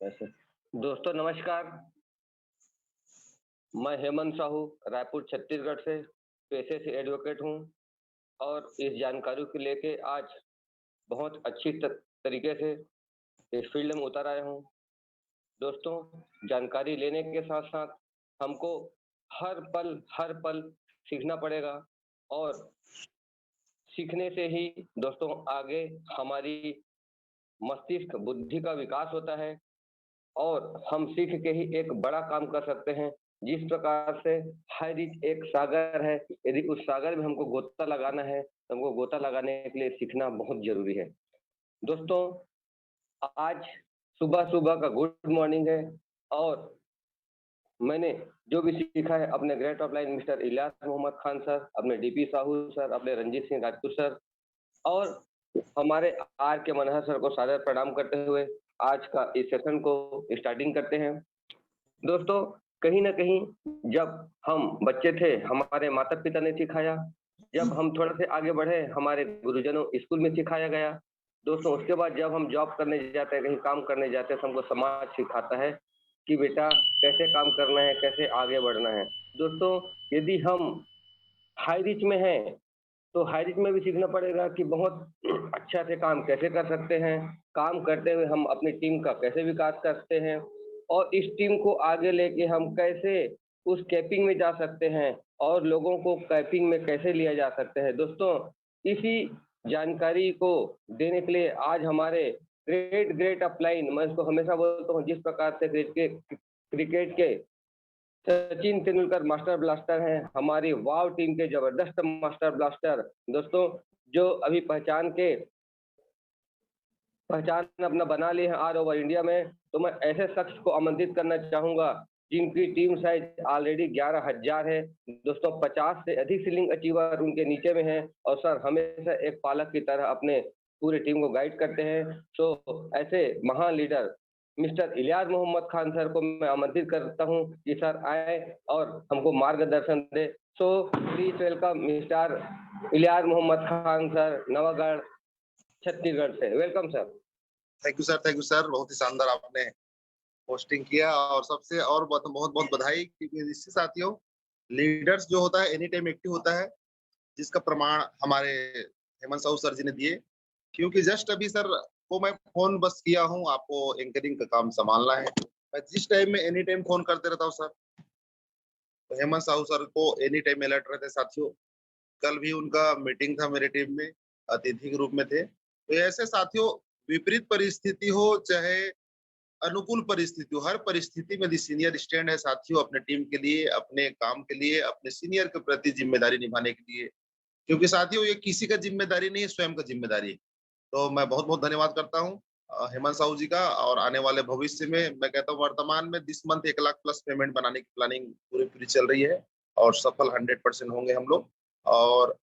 ऐसे दोस्तों नमस्कार। मैं हेमंत साहू रायपुर छत्तीसगढ़ से पेशे से एडवोकेट हूँ और इस जानकारी को लेके आज बहुत अच्छी तरीके से इस फील्ड में उतर आया हूँ। दोस्तों, जानकारी लेने के साथ साथ हमको हर पल सीखना पड़ेगा और सीखने से ही दोस्तों आगे हमारी मस्तिष्क बुद्धि का विकास होता है और हम सीख के ही एक बड़ा काम कर सकते हैं। जिस प्रकार से हर रिच एक सागर है, यदि उस सागर में हमको गोता लगाना है, तो हमको गोता लगाने के लिए सीखना बहुत ज़रूरी है। दोस्तों, आज सुबह-सुबह का गुड मॉर्निंग है और मैंने जो भी सीखा है अपने great offline mister Ilyas Mohammad Khan sir, अपने डीपी साहू सर, अपने रंजीत सिंह राजपूत सर और हमारे आर के मनहर सर को सादर प्रणाम करते हुए आज का इस सेशन को स्टार्टिंग करते हैं। दोस्तों, कहीं न कहीं जब हम बच्चे थे, हमारे माता-पिता ने सिखाया, जब हम थोड़े से आगे बढ़े, हमारे गुरुजनों स्कूल में सिखाया गया। दोस्तों, उसके बाद जब हम जॉब करने जाते हैं, कहीं काम करने जाते हैं, तो हमको समाज सिखाता है कि बेटा कैसे काम करना है, कैसे आगे बढ़ना है। दोस्तों, यदि हम हाई रिच में हैं, तो हाई रिच में भी सीखना पड़ेगा कि बहुत अच्छा से काम कैसे कर सकते हैं, काम करते हुए हम अपनी टीम का कैसे विकास करते हैं और इस टीम को आगे लेके हम कैसे उस कैपिंग में जा सकते हैं और लोगों को कैपिंग में कैसे लिया जा सकता है। दोस्तों, इसी जानकारी को देने के लिए आज हमारे ग्रेट अपलाइन, मैं इसको हमेशा बोलता हूँ, जिस प्रकार से क्रिकेट के सचिन तेंदुलकर मास्टर ब्लास्टर हैं, हमारी वाव टीम के जबरदस्त मास्टर ब्लास्टर दोस्तों, जो अभी पहचान अपना बना लिए हैं ऑल ओवर इंडिया में, तो मैं ऐसे शख्स को आमंत्रित करना चाहूँगा जिनकी टीम साइज़ ऑलरेडी 11,000 है। दोस्तों, 50 से अधिक सीलिंग अचीवर उनके नीचे में हैं और सर हमेशा एक पालक की तरह अपने पूरी टीम को गाइड करते हैं। सो ऐसे महान leader mister Ilyas Mohammad Khan sir को मैं आमंत्रित करता हूँ कि सर आएँ और हमको मार्गदर्शन दें। So please welcome mister Ilyas Mohammad Khan sir, Navagarh, Chhattisgarh से। Welcome sir. Thank you sir, बहुत ही शानदार आपने पोस्टिंग किया और सबसे और बहुत बहुत बधाई क्योंकि इससे साथियों लीडर्स जो होता है एनी टाइम एक्टिव होता है, जिसका प्रमाण हमारे हेमंत साहू सर जी ने दिए। क्योंकि जस्ट अभी सर को मैं फोन बस किया हूँ, आपको एंकरिंग का काम संभालना है। मैं जिस टाइम में एनी टाइम फोन करते रहता हूँ सर, तो हेमंत साहू सर को एनी टाइम अलर्ट रहते साथियों। कल भी उनका मीटिंग था मेरे टीम में, अतिथि के रूप में थे। तो ऐसे साथियों, विपरीत परिस्थिति हो चाहे अनुकूल परिस्थिति हो, हर परिस्थिति में दी सीनियर स्टैंड है साथियों अपने टीम के लिए, अपने काम के लिए, अपने सीनियर के प्रति जिम्मेदारी निभाने के लिए। क्योंकि साथियों ये किसी का जिम्मेदारी नहीं है, स्वयं का जिम्मेदारी है। तो मैं बहुत-बहुत धन्यवाद करता हूँ हेमंत साहू जी का। और आने वाले भविष्य में मैं कहता हूँ वर्तमान में this month 1 lakh plus payment बनाने की प्लानिंग पूरी चल रही है और सफल 100% होंगे हम लोग। और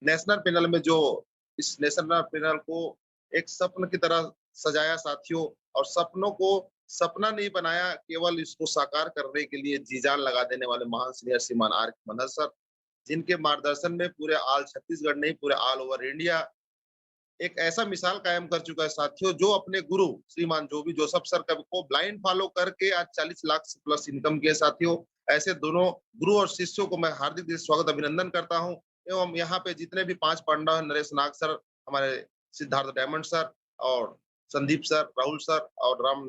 नेशनल पैनल में जो इस नेशनल पैनल को एक स्वप्न की तरह सजाया साथियों, और सपनों को सपना नहीं बनाया, केवल इसको साकार करने के लिए जी-जान लगा देने वाले महान सीनियर श्रीमान आर के मनहर सर, जिनके मार्गदर्शन में पूरे ऑल छत्तीसगढ़ नहीं पूरे ऑल ओवर इंडिया एक ऐसा मिसाल कायम कर चुका है साथियों, जो अपने गुरु श्रीमान जो भी जोसेफ सर को ब्लाइंड फॉलो करके आज 40 लाख से प्लस इनकम किए साथियों। ऐसे दोनों गुरु और शिष्यों को मैं हार्दिक दिल से स्वागत अभिनंदन करता हूँ। एवं यहाँ पे जितने भी 5 पांडव हैं, नरेश नाग सर, हमारे सिद्धार्थ डायमंड सर और संदीप सर, राहुल सर और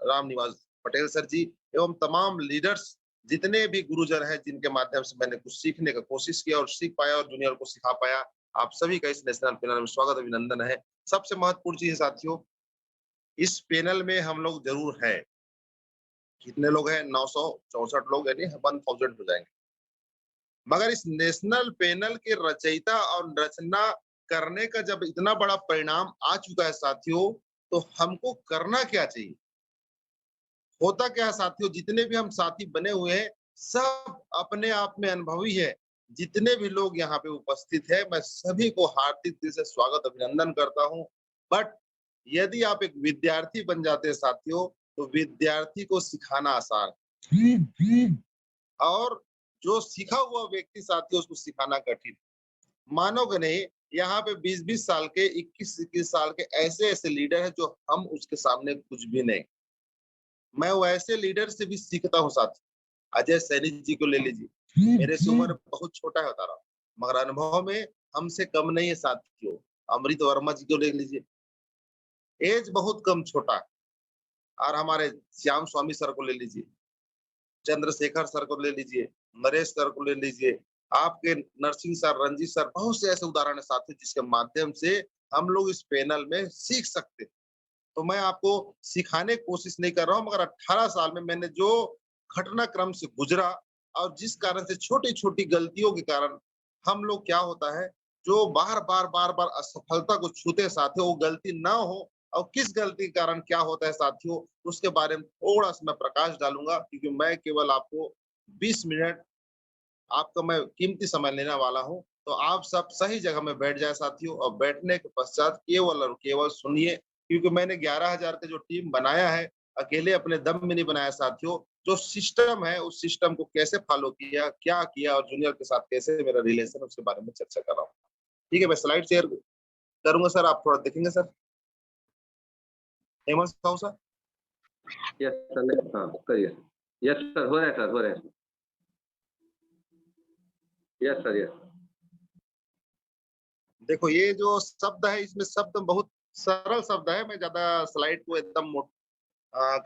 राम निवास पटेल सर जी, एवं तमाम लीडर्स जितने भी गुरुजन हैं जिनके माध्यम से मैंने कुछ सीखने का कोशिश किया और सीख पाया और जूनियर को सिखा पाया, आप सभी का इस नेशनल पैनल में स्वागत अभिनंदन है। सबसे महत्वपूर्ण चीज साथियों, इस पैनल में हम लोग जरूर हैं। कितने लोग हैं? 964 लोग, यानी 1000 हो जाएंगे। मगर इस नेशनल पैनल के रचयिता और रचना करने का जब इतना बड़ा परिणाम आ चुका है साथियों, तो हमको करना क्या चाहिए? होता क्या है साथियों, जितने भी हम साथी बने हुए हैं सब अपने आप में अनुभवी है। जितने भी लोग यहाँ पे उपस्थित है, मैं सभी को हार्दिक दिल से स्वागत अभिनंदन करता हूँ। बट यदि आप एक विद्यार्थी बन जाते हैं साथियों, तो विद्यार्थी को सिखाना आसान है और जो सीखा हुआ व्यक्ति साथियों उसको सिखाना कठिन। मानोगे नहीं, यहाँ पे 20-20 साल के, 21-21 साल के ऐसे-ऐसे लीडर हैं जो हम उसके सामने कुछ भी नहीं। मैं वैसे लीडर से भी सीखता हूँ साथी। अजय सैनी जी को ले लीजिए, मेरे से उम्र बहुत छोटा है बता रहा हूँ, मगर अनुभव में हमसे कम नहीं है साथियों। अमृत वर्मा जी को ले लीजिए, एज बहुत कम छोटा है। और हमारे श्याम स्वामी सर को ले लीजिए, चंद्रशेखर सर को ले लीजिए, नरेश सर को ले लीजिए, आपके नरसिंह सर, रंजीत सर, बहुत से ऐसे उदाहरण है साथियों जिसके माध्यम से हम लोग इस पैनल में सीख सकते हैं। तो मैं आपको सिखाने की कोशिश नहीं कर रहा हूँ, मगर 18 साल में मैंने जो घटनाक्रम से गुजरा और जिस कारण से छोटी-छोटी गलतियों के कारण हम लोग क्या होता है, जो बार-बार असफलता को छूते हैं साथियों, वो गलती ना हो और किस गलती के कारण क्या होता है साथियों, उसके बारे में थोड़ा-सा मैं प्रकाश डालूँगा क्योंकि मैं केवल आपको 20 मिनट आपका मैं कीमती समय लेने वाला हूँ। तो आप सब सही जगह में बैठ जाएँ साथियों और बैठने के पश्चात केवल और केवल सुनिए क्योंकि मैंने 11,000 का जो टीम बनाया है, अकेले अपने दम में नहीं बनाया साथियों। जो सिस्टम है, उस सिस्टम को कैसे फ़ॉलो किया, क्या किया और जूनियर के साथ कैसे मेरा रिलेशन है, उसके बारे में चर्चा कर रहा हूँ। ठीक है, मैं स्लाइड शेयर करूँगा सर, आप थोड़ा देखेंगे sir? Hemant Sahu sir? Yes sir, हाँ, करिए। यस सर, हो रहा है सर, हो रहा है। Yes sir, yes. देखो ये जो शब्द है, इसमें शब्द बहुत सरल शब्द है, मैं ज़्यादा स्लाइड को एकदम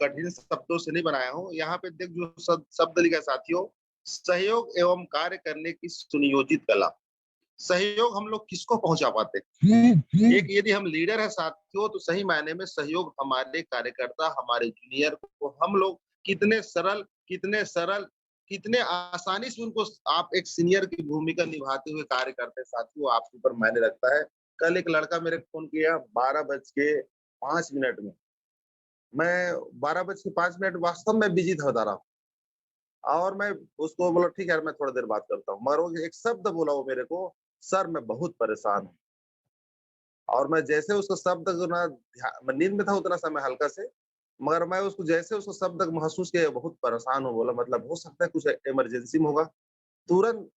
कठिन शब्दों से नहीं बनाया हूँ। यहाँ पे देख जो शब्द लिखा है साथियों, सहयोग एवं कार्य करने की सुनियोजित कला। सहयोग हम लोग किसको पहुंचा पाते हैं? एक यदि हम लीडर है साथियों तो सही मायने में सहयोग हमारे कार्यकर्ता, हमारे जूनियर को हम लोग कितने सरल, कितने आसानी से उनको आप एक सीनियर की भूमिका निभाते हुए कार्य करते हैं साथियों, आपके ऊपर मायने रखता है। कल एक लड़का मेरे को फ़ोन किया 12:05 में। मैं 12:05 वास्तव में बिज़ी था बता रहा हूँ और मैं उसको बोला ठीक है यार मैं थोड़ी देर बात करता हूँ। मगर वो एक शब्द बोला वो मेरे को, सर मैं बहुत परेशान हूँ। और मैं जैसे उसको शब्द को ना मैं नींद में था उतना समय हल्का से, मगर मैं उसको जैसे उसको शब्द को महसूस किया बहुत परेशान हूँ, बोला मतलब हो सकता है कुछ इमरजेंसी में होगा। तुरंत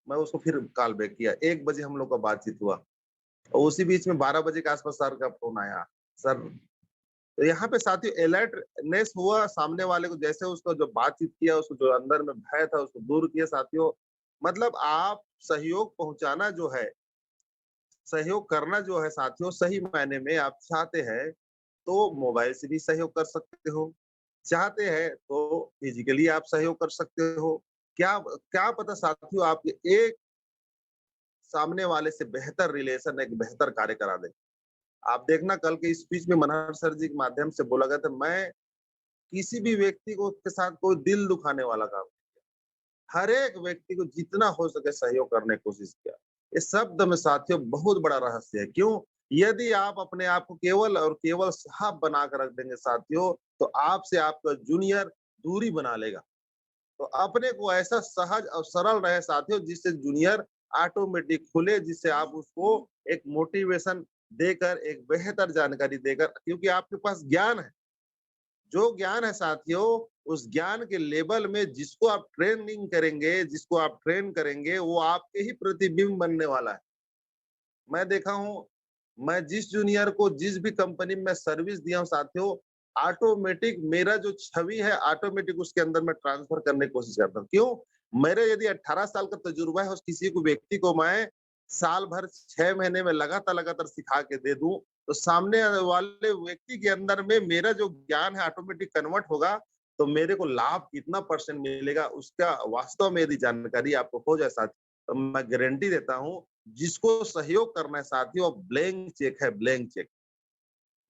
मैं उसको फिर कॉल बैक किया, 1 बजे हम लोग का बातचीत हुआ और उसी बीच में 12 बजे के आस-पास सर का फ़ोन आया। सर तो यहाँ पे साथियों अलर्टनेस हुआ सामने वाले को जैसे उसको जो बातचीत किया, उसको जो अंदर में भय था उसको दूर किया साथियों। मतलब आप सहयोग पहुँचाना जो है, सहयोग करना जो है साथियों सही मायने में आप चाहते हैं, तो मोबाइल से भी सहयोग कर सकते हो। चाहते हैं तो फिज़िकली आप सहयोग कर सकते हो। क्या क्या पता साथियों आपके एक सामने वाले से बेहतर रिलेशन एक बेहतर कार्य करा दे। आप देखना कल के स्पीच में मनोहर सर जी के माध्यम से बोला गया था मैं किसी भी व्यक्ति को के साथ कोई दिल दुखाने वाला काम हर एक व्यक्ति को जितना हो सके सहयोग करने की कोशिश किया। इस शब्द में साथियों बहुत बड़ा रहस्य है। क्यों? यदि आप अपने आप को केवल और केवल साहब बना कर रख देंगे साथियों, तो आपसे आपका जूनियर दूरी बना लेगा। तो अपने को ऐसा सहज और सरल रहे साथियों जिससे जूनियर ऑटोमेटिक खुले, जिससे आप उसको एक मोटिवेशन देकर, एक बेहतर जानकारी देकर क्योंकि आपके पास ज्ञान है। जो ज्ञान है साथियों, उस ज्ञान के लेवल में जिसको आप ट्रेनिंग करेंगे, जिसको आप ट्रेन करेंगे, वो आपके ही प्रतिबिंब बनने वाला है। मैं देखा हूँ, मैं जिस जूनियर को जिस भी कंपनी में सर्विस दिया हूँ साथियों, ऑटोमेटिक मेरा जो छवि है, ऑटोमेटिक उसके अंदर मैं ट्रांसफर करने की कोशिश करता हूँ। क्यों? मेरे यदि 18 साल का तजुर्बा है, उस किसी को व्यक्ति को मैं साल भर 6 महीने में लगातार-लगातार सिखा के दे दूँ, तो सामने वाले व्यक्ति के अंदर में मेरा जो ज्ञान है ऑटोमेटिक कन्वर्ट होगा, तो मेरे को लाभ कितना परसेंट मिलेगा, उसका वास्तव में यदि जानकारी आपको हो जाए साथ तो मैं गारंटी देता हूँ, जिसको सहयोग करना है साथियों ब्लैंक चेक है, ब्लैंक चेक।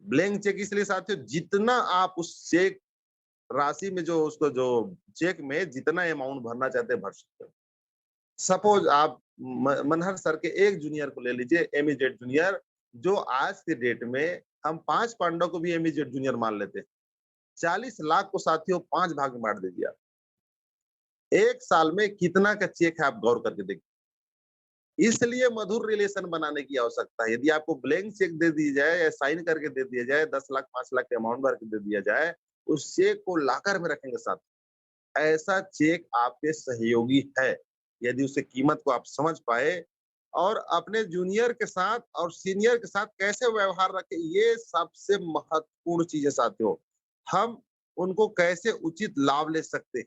ब्लैंक चेक इसलिए साथियों जितना आप उस चेक राशि में जो उसको जो चेक में जितना अमाउंट भरना चाहते हैं भर सकते हो। सपोज आप मनहर सर के एक जूनियर को ले लीजिए एमिजेड जूनियर जो आज के डेट में हम 5 पांडव को भी एमिजेड जूनियर मान लेते हैं। 40 लाख को साथियों 5 भाग में बांट दीजिए आप। 1 साल में कितना का चेक है आप गौर करके देखिए। इसलिए मधुर रिलेशन बनाने की आवश्यकता है। यदि आपको ब्लैंक चेक दे दी जाए या साइन करके दे दिया जाए 10 लाख 5 लाख के अमाउंट भर के दे दिया जाए, उस चेक को लाकर में रखेंगे साथ। ऐसा चेक आपके सहयोगी है। यदि उसकी कीमत को आप समझ पाए और अपने जूनियर के साथ और सीनियर के साथ कैसे व्यवहार रखें, ये सबसे महत्वपूर्ण चीज़ है साथियों। हम उनको कैसे उचित लाभ ले सकते हैं।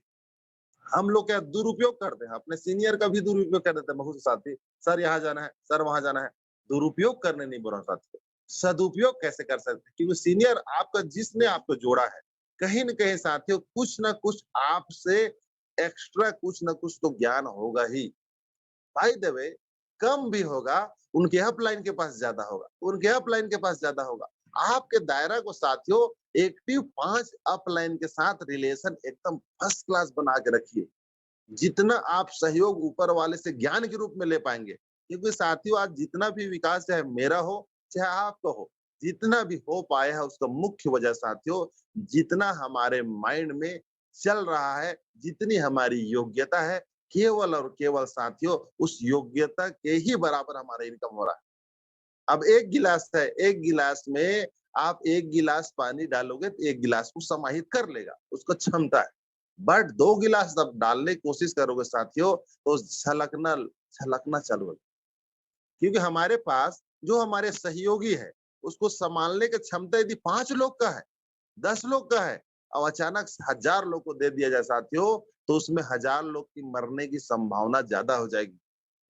हम लोग क्या दुरुपयोग करते हैं, अपने सीनियर का भी दुरुपयोग कर देते हैं बहुत से साथी। सर यहाँ जाना है, सर वहां जाना है। दुरुपयोग करने नहीं बोल रहा साथी, सदुपयोग कैसे कर सकते हैं, क्योंकि सीनियर आपका जिसने आपको जोड़ा है, कहीं न कहीं साथियों कुछ न कुछ आपसे एक्स्ट्रा कुछ न कुछ तो ज्ञान होगा ही। बाय द वे कम भी होगा, उनके अपलाइन के पास ज्यादा होगा, उनके अपलाइन के पास ज्यादा होगा। आपके दायरा को साथियों एक्टिव 5 अपलाइन के साथ रिलेशन एकदम फर्स्ट क्लास बना के रखिए। जितना आप सहयोग ऊपर वाले से ज्ञान के रूप में ले पाएंगे, क्योंकि साथियों आज जितना भी विकास चाहे मेरा हो चाहे आपका हो, जितना भी हो पाया है उसका मुख्य वजह साथियों जितना हमारे माइंड में चल रहा है, जितनी हमारी योग्यता है, केवल और केवल साथियों उस योग्यता के ही बराबर हमारा इनकम हो रहा है। अब एक गिलास है, एक गिलास में आप एक गिलास पानी डालोगे तो एक गिलास को समाहित कर लेगा, उसको क्षमता है। बट 2 गिलास जब डालने की कोशिश करोगे साथियों, तो छलकना छलकना चालू हो, क्योंकि हमारे पास जो हमारे सहयोगी है, उसको सँभालने की क्षमता यदि 5 लोग का है, 10 लोग का है और अचानक 1000 लोग को दे दिया जाए साथियों, तो उसमें 1000 लोग की मरने की संभावना ज़्यादा हो जाएगी।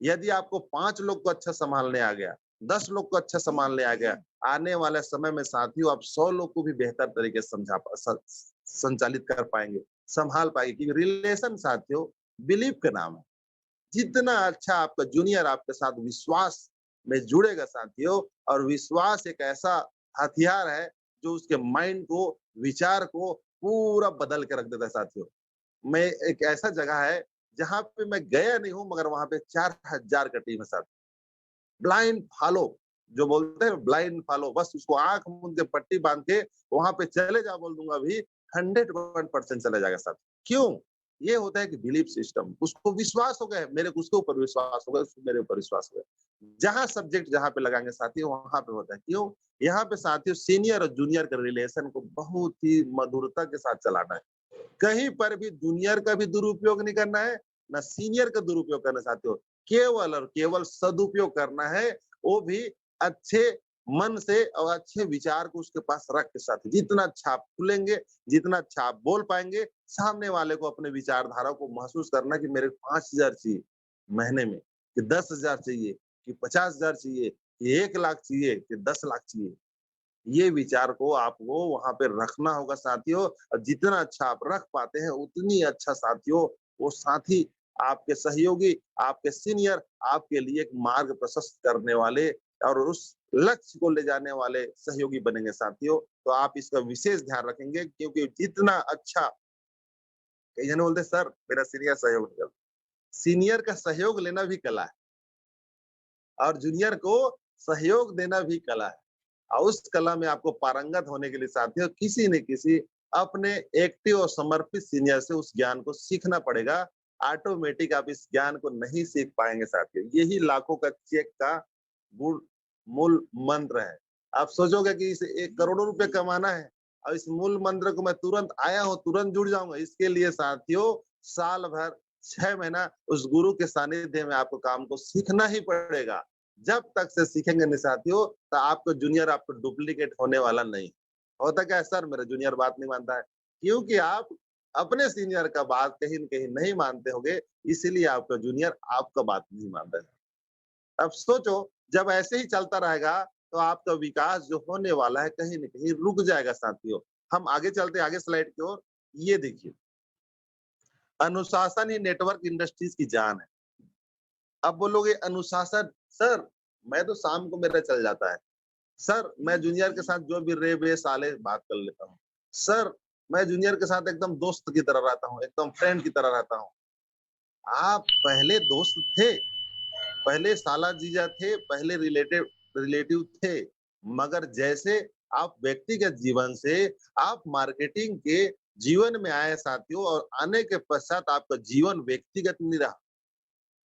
यदि आपको 5 लोग को अच्छा सँभालने आ गया, 10 लोग को अच्छा सँभालने आ गया, आने वाले समय में साथियों आप 100 लोग को भी बेहतर तरीके से समझा पा स संचालित कर पाएँगे, सँभाल पाएँगे, क्योंकि रिलेशन साथियों बिलीव का नाम है। जितना अच्छा आपका जूनियर आपके साथ विश्वास में जुड़ेगा साथियों, और विश्वास एक ऐसा हथियार है जो उसके माइंड को, विचार को पूरा बदल के रख देता है साथियों। मैं एक ऐसा जगह है जहाँ पे मैं गया नहीं हूँ मगर वहाँ पे 4000 का टीम है साथ। ब्लाइंड फॉलो जो बोलते हैं ब्लाइंड फॉलो, बस उसको आँख मूंद के पट्टी बाँध के वहाँ पे चले जा बोल दूँगा अभी 101% चला जाएगा साथ। क्यों? ये होता है कि बिलीफ सिस्टम, उसको विश्वास हो गया मेरे को उसके ऊपर विश्वास हो गया, उसको मेरे ऊपर विश्वास हो गया। जहाँ सब्जेक्ट जहाँ पे लगाएँगे साथियों वहाँ पे होता है। क्यों? यहाँ पे साथियों सीनियर और जूनियर के रिलेशन को बहुत ही मधुरता के साथ चलाना है। कहीं पर भी जूनियर का भी दुरुपयोग नहीं करना है, ना सीनियर का दुरुपयोग करना चाहते हो। केवल और केवल सदुपयोग करना है, वो भी अच्छे मन से और अच्छे विचार को उसके पास रख के साथ। जितना अच्छा आप खुलेंगे, जितना अच्छा आप बोल पाएँगे, सामने वाले को अपने विचारधारा को महसूस करना कि मेरे 5000 चाहिए महीने में, कि 10,000 चाहिए, कि 50,000 चाहिए, कि 1 लाख चाहिए, कि 10 लाख चाहिए। ये विचार को आपको वहाँ पे रखना होगा साथियों, और जितना अच्छा आप रख पाते हैं उतनी अच्छा साथियों वो साथी आपके सहयोगी, आपके सीनियर आपके लिए एक मार्ग प्रशस्त करने वाले और उस लक्ष्य को ले जाने वाले सहयोगी बनेंगे साथियों। तो आप इसका विशेष ध्यान रखेंगे, क्योंकि जितना अच्छा कई जने बोलते हैं सर मेरा सीनियर सहयोग नहीं करता। सीनियर का सहयोग लेना भी कला है और जूनियर को सहयोग देना भी कला है। और उस कला में आपको पारंगत होने के लिए साथियों किसी न किसी अपने एक्टिव और समर्पित सीनियर से उस ज्ञान को सीखना पड़ेगा। ऑटोमेटिक आप इस ज्ञान को नहीं सीख पाएंगे साथियों। यही लाखों का चेक का गुण मूल मंत्र है। आप सोचोगे कि इसे 1 करोड़ों रुपए कमाना है और इस मूल मंत्र को मैं तुरंत आया हूँ, तुरंत जुड़ जाऊंगा। इसके लिए साथियों साल भर 6 महीना उस गुरु के सानिध्य में आपको काम को सीखना ही पड़ेगा। जब तक से सीखेंगे नहीं साथियों, तो आपको जूनियर आपको डुप्लीकेट होने वाला नहीं। होता क्या है सर मेरा जूनियर बात नहीं मानता है, क्योंकि आप अपने सीनियर का बात कहीं न कहीं नहीं मानते होंगे, इसीलिए आपका जूनियर आपका बात नहीं मानता है। अब सोचो जब ऐसे ही चलता रहेगा, तो आपका विकास जो होने वाला है कहीं न कहीं रुक जाएगा साथियों। हम आगे चलते हैं आगे स्लाइड की ओर, ये देखिए, अनुशासन ही नेटवर्क इंडस्ट्रीज की जान है। अब बोलोगे अनुशासन, सर मैं तो शाम को मेरा चल जाता है। सर मैं जूनियर के साथ जो भी रे साले बात कर लेता हूँ। सर मैं जूनियर के साथ एकदम दोस्त की तरह रहता हूँ, एकदम फ्रेंड की तरह रहता हूँ। आप पहले दोस्त थे, पहले साला जीजा थे, पहले रिलेटिव रिलेटिव थे, मगर जैसे आप व्यक्तिगत जीवन से आप मार्केटिंग के जीवन में आए साथियों, और आने के पश्चात आपका जीवन व्यक्तिगत नहीं रहा।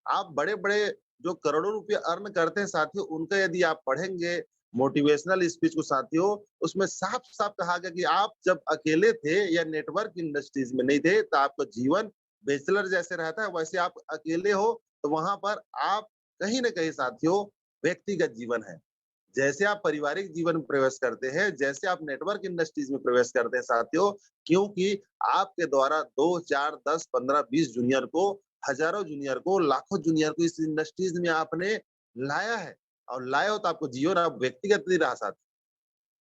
आप बड़े-बड़े जो करोड़ों रुपए अर्न करते हैं साथियों, उनका यदि आप पढ़ेंगे मोटिवेशनल स्पीच को साथियों, उसमें साफ-साफ कहा गया कि आप जब अकेले थे या नेटवर्क इंडस्ट्रीज में नहीं थे, तो आपका जीवन बैचलर जैसे रहता है, वैसे आप अकेले हो, तो वहाँ पर आप कहीं न कहीं साथियों व्यक्तिगत जीवन है। जैसे आप पारिवारिक जीवन में प्रवेश करते हैं, जैसे आप नेटवर्क इंडस्ट्रीज में प्रवेश करते हैं साथियों, क्योंकि आपके द्वारा 2, 4, 10, 15, 20 जूनियर को, हज़ारों जूनियर को, लाखों जूनियर को इस इंडस्ट्रीज में आपने लाया है और लाए हो तो आपको जियो ना, व्यक्तिगत नहीं रहा साथी।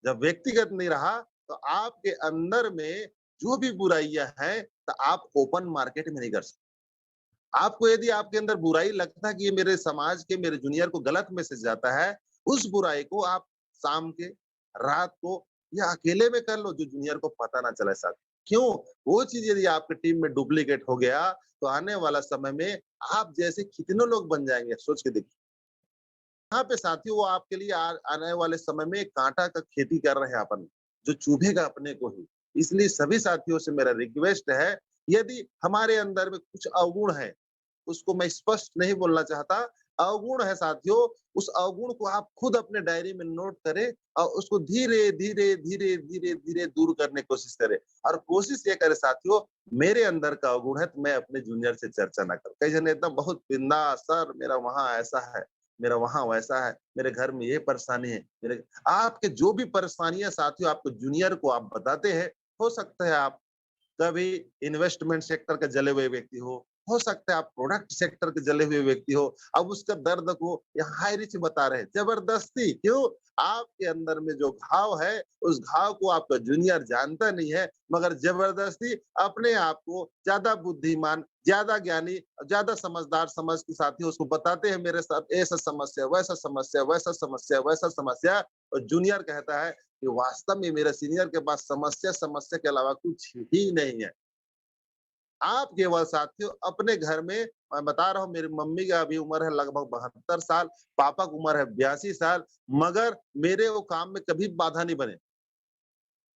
जब व्यक्तिगत नहीं रहा, तो आपके अंदर में जो भी बुराइयाँ हैं, तो आप ओपन मार्केट में नहीं कर सकते। आपको यदि आपके अंदर बुराई लगता है कि ये मेरे समाज के, मेरे जूनियर को गलत मैसेज जाता है, उस बुराई को आप शाम के, रात को या अकेले में कर लो, जो जूनियर को पता ना चले साथ। क्यों? वो चीज़ यदि आपकी टीम में डुप्लीकेट हो गया, तो आने वाला समय में आप जैसे कितने लोग बन जाएँगे, सोच के देखिए। यहाँ पे साथियों वो आपके लिए आने वाले समय में काँटा का खेती कर रहे हैं अपन, जो चुभेगा अपने को ही। इसलिए सभी साथियों से मेरा रिक्वेस्ट है, यदि हमारे अंदर में कुछ अवगुण है, उसको मैं स्पष्ट नहीं बोलना चाहता, अवगुण है साथियों, उस अवगुण को आप खुद अपने डायरी में नोट करें और उसको धीरे, धीरे, धीरे, धीरे, धीरे दूर करने की कोशिश करें। और कोशिश ये करें साथियों, मेरे अंदर का अवगुण है तो मैं अपने जूनियर से चर्चा ना करूँ। कई जन एकदम बहुत बिंदास, सर मेरा वहाँ ऐसा है, मेरा वहाँ वैसा है, मेरे घर में ये परेशानी है, मेरे आपके जो भी परेशानियाँ साथियों आपको जूनियर को आप बताते हैं, हो सकता है आप कभी इन्वेस्टमेंट सेक्टर के जले हुए व्यक्ति हो सकता है आप प्रोडक्ट सेक्टर के जले हुए व्यक्ति हो, अब उसका दर्द को यहाँ हाई रिच बता रहे हैं, जबरदस्ती क्यों? आपके अंदर में जो घाव है, उस घाव को आपका जूनियर जानता नहीं है, मगर जबरदस्ती अपने आप को ज्यादा बुद्धिमान, ज्यादा ज्ञानी, ज्यादा समझदार समझ के साथ ही उसको बताते हैं मेरे साथ ऐसा समस्या, वैसा समस्या, वैसा समस्या, वैसा समस्या, और जूनियर कहता है कि वास्तव में मेरे सीनियर के पास समस्या समस्या के अलावा कुछ ही नहीं है। आप केवल साथियों अपने घर में, मैं बता रहा हूँ मेरी मम्मी का अभी उम्र है लगभग 72 साल, पापा की उम्र है 82 साल, मगर मेरे वो काम में कभी बाधा नहीं बने।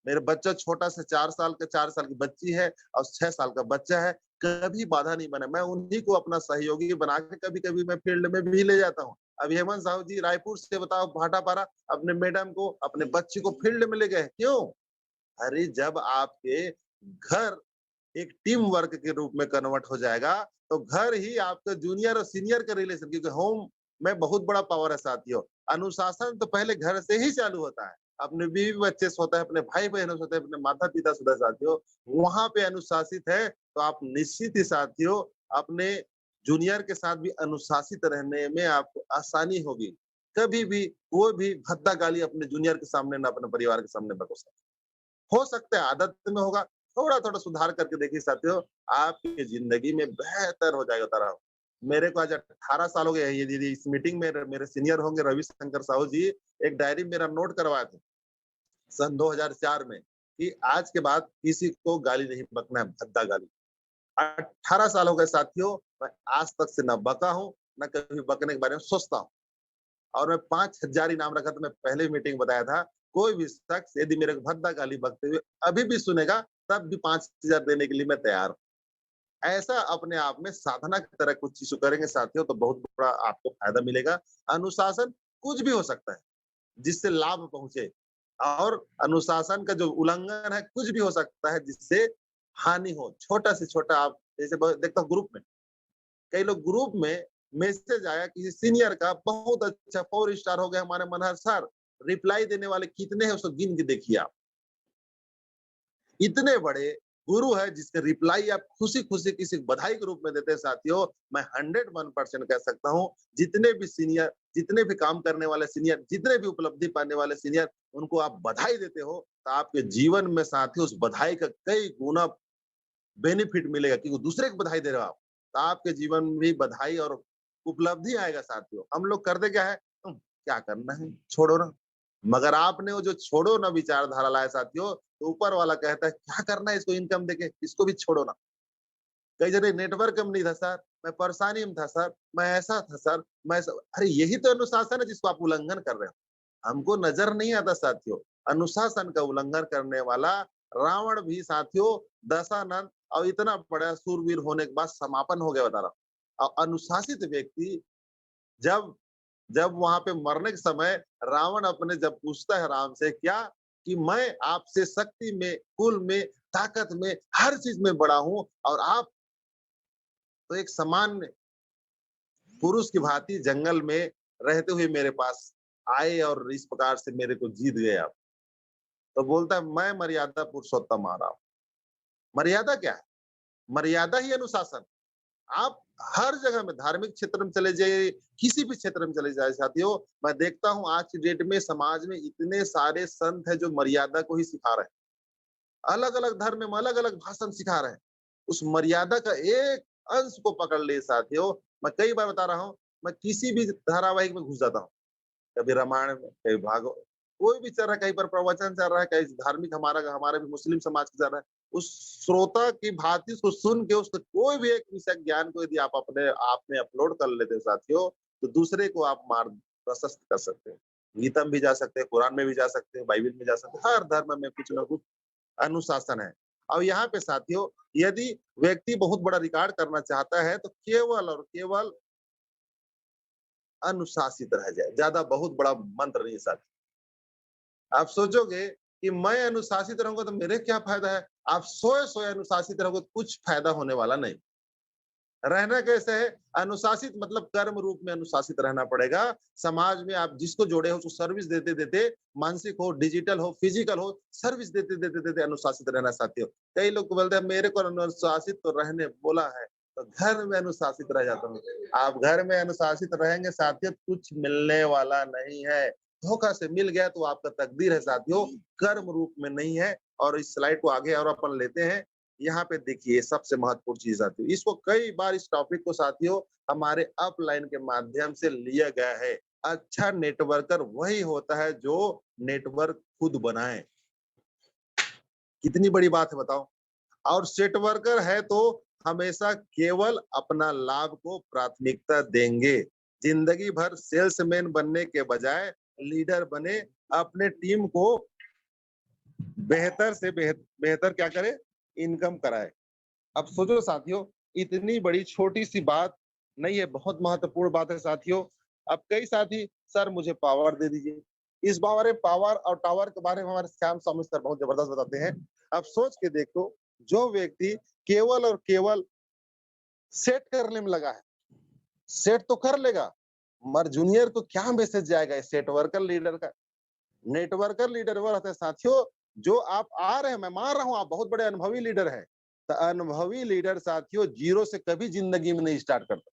मेरा बच्चा छोटा सा 4 साल की बच्ची है और 6 साल का बच्चा है, कभी बाधा नहीं बना। मैं उन्हीं को अपना सहयोगी बना के कभी-कभी मैं फील्ड में भी ले जाता हूँ। अभी हेमंत साहू जी रायपुर से बताओ भाटापारा अपने मैडम को, अपने बच्चे को फील्ड में ले गए। क्यों? अरे जब आपके घर एक टीम वर्क के रूप में कन्वर्ट हो जाएगा, तो घर ही आपका जूनियर और सीनियर का रिलेशन, क्योंकि होम में बहुत बड़ा पावर है साथियों। अनुशासन तो पहले घर से ही चालू होता है। अपने बीवी-बच्चे से होता है, अपने भाई-बहनों से होता है, अपने माता-पिता से होता है साथियों। वहाँ पे अनुशासित है, तो आप निश्चित ही साथियों अपने जूनियर के साथ भी अनुशासित रहने में आपको आसानी होगी। कभी भी कोई भी भद्दा गाली अपने जूनियर के सामने ना अपने परिवार के सामने बको। हो सकता है आदत में होगा, थोड़ा-थोड़ा सुधार करके देखिए साथियों, आपकी ज़िंदगी में बेहतर हो जाएगा तरह। मेरे को आज 18 साल हो गए हैं, ये दीदी इस मीटिंग में मेरे सीनियर होंगे रविशंकर साहू जी, एक डायरी मेरा नोट करवाए थे, सन 2004 में, कि आज के बाद किसी को गाली नहीं बकना है, भद्दा गाली। 18 साल हो गए साथियों, मैं आज तक से ना बका हूँ, ना कभी बकने के बारे में सोचता हूँ। और मैं 5000 इनाम रखा था, मैं पहले मीटिंग बताया था, कोई भी शख्स यदि मेरे को भद्दा गाली बकते हुए अभी भी सुनेगा, तब भी 5000 देने के लिए मैं तैयार हूँ। ऐसा अपने आप में साधना की तरह कुछ चीज़ करेंगे साथियों, तो बहुत बड़ा आपको फ़ायदा मिलेगा। अनुशासन कुछ भी हो सकता है, जिससे लाभ पहुँचे, और अनुशासन का जो उल्लंघन है, कुछ भी हो सकता है जिससे हानि हो। छोटा से छोटा आप जैसे ब देखता हूँ ग्रुप में, कई लोग ग्रुप में मैसेज आया किसी सीनियर का, बहुत अच्छा 4 स्टार हो गया हमारे मनहर सर, रिप्लाई देने वाले कितने हैं उसको गिन के देखिए आप। इतने बड़े गुरु है जिसके रिप्लाई आप खुशी-खुशी किसी को बधाई के रूप में देते हैं साथियों, मैं 101% कह सकता हूँ, जितने भी सीनियर, जितने भी काम करने वाले सीनियर, जितने भी उपलब्धि पाने वाले सीनियर, उनको आप बधाई देते हो, तो आपके जीवन में साथियों उस बधाई का कई गुना बेनिफिट मिलेगा, क्योंकि दूसरे को बधाई दे रहे हो आप, तो आपके जीवन में भी बधाई और उपलब्धि आएगा साथियों। हम लोग करते क्या है, क्या करना है, छोड़ो ना। मगर आपने वो जो छोड़ो ना विचारधारा लाया साथियों, तो ऊपर वाला कहता है क्या करना है इसको इनकम देके, इसको भी छोड़ो ना। कई जगह नेटवर्क कम नहीं था सर, मैं परेशानी में था सर, मैं ऐसा था सर, मैं ऐसा, अरे यही तो अनुशासन है जिसको आप उल्लंघन कर रहे हो। हमको नजर नहीं आता साथियों, अनुशासन का उल्लंघन करने वाला रावण भी साथियों, दशानन और इतना बड़ा सूरवीर होने के बाद समापन हो गया बता रहा हूँ। और अनुशासित व्यक्ति जब जब वहां पे मरने के समय रावण अपने जब पूछता है राम से क्या, कि मैं आपसे शक्ति में, कुल में, ताकत में, हर चीज में बड़ा हूं, और आप तो एक सामान्य पुरुष की भांति जंगल में रहते हुए मेरे पास आए और इस प्रकार से मेरे को जीत गए आप। तो बोलता है मैं मर्यादा पुरुषोत्तम आ रहा हूँ। मर्यादा क्या है? मर्यादा ही अनुशासन। आप हर जगह में धार्मिक क्षेत्र में चले जाइए, किसी भी क्षेत्र में चले जाए साथियों, मैं देखता हूँ आज की डेट में समाज में इतने सारे संत हैं जो मर्यादा को ही सिखा रहे हैं। अलग-अलग धर्म में अलग-अलग भाषण सिखा रहे हैं। उस मर्यादा का एक अंश को पकड़ लिए साथियों, मैं कई बार बता रहा हूँ, मैं किसी भी धारावाहिक में घुस जाता हूँ। कभी रामायण में, कभी भागवत, कोई भी चल रहा है, कहीं पर प्रवचन चल रहा है, कहीं धार्मिक हमारा हमारे भी मुस्लिम समाज का चल रहा है। उस श्रोता की भांति उसको सुन के उसको कोई भी एक विषय ज्ञान को यदि आप अपने आप में अपलोड कर लेते हैं साथियों, तो दूसरे को आप मार्ग प्रशस्त कर सकते हैं। गीता में भी जा सकते हैं, कुरान में भी जा सकते हैं, बाइबल में जा सकते हैं, हर धर्म में कुछ ना कुछ अनुशासन है। और यहाँ पे साथियों, यदि व्यक्ति बहुत बड़ा रिकॉर्ड करना चाहता है, तो केवल और केवल अनुशासित रह जाए। ज्यादा बहुत बड़ा मंत्र नहीं साथियों। आप सोचोगे कि मैं अनुशासित रहूंगा तो मेरे क्या फायदा है? आप सोए-सोए अनुशासित रहोगे तो कुछ फायदा होने वाला नहीं। रहना कैसे है? अनुशासित मतलब कर्म रूप में अनुशासित रहना पड़ेगा। समाज में आप जिसको जोड़े हो उसको सर्विस देते-देते, मानसिक हो, डिजिटल हो, फिजिकल हो, सर्विस देते-देते अनुशासित रहना साथियों। कई लोग बोलते हैं मेरे को अनुशासित तो रहने बोला है, तो घर में अनुशासित रह जाता हूँ। आप घर में अनुशासित रहेंगे साथियों, कुछ मिलने वाला नहीं है। धोखा से मिल गया तो आपका तकदीर है साथियों, कर्म रूप में नहीं है। और इस स्लाइड को आगे और अपन लेते हैं। यहाँ पे देखिए सबसे महत्वपूर्ण चीज आती है। इसको कई बार इस टॉपिक को साथियों हमारे अपलाइन के माध्यम से लिया गया है। अच्छा नेटवर्कर वही होता है जो नेटवर्क खुद बनाए। कितनी बड़ी बात है बताओ। और सेट वर्कर है तो हमेशा केवल अपना लाभ को प्राथमिकता देंगे। जिंदगी भर सेल्समैन बनने के बजाय लीडर बने, अपने टीम को बेहतर से बेहतर क्या करे, इनकम कराए। अब सोचो साथियों, इतनी बड़ी छोटी सी बात नहीं है, बहुत महत्वपूर्ण बात है साथियों। अब कई साथी सर मुझे पावर दे दीजिए। इस बारे पावर और टावर के बारे में हमारे श्याम स्वामी सर बहुत जबरदस्त बताते हैं। अब सोच के देखो, जो व्यक्ति केवल और केवल सेट करने में लगा है, सेट तो कर लेगा, मगर जूनियर को क्या मैसेज जाएगा इस सेट वर्कर लीडर का? नेटवर्कर लीडर वो रहते हैं साथियों, जो आप आ रहे हैं, मैं मान रहा हूं आप बहुत बड़े अनुभवी लीडर हैं। तो अनुभवी लीडर साथियों जीरो से कभी जिंदगी में नहीं स्टार्ट करता।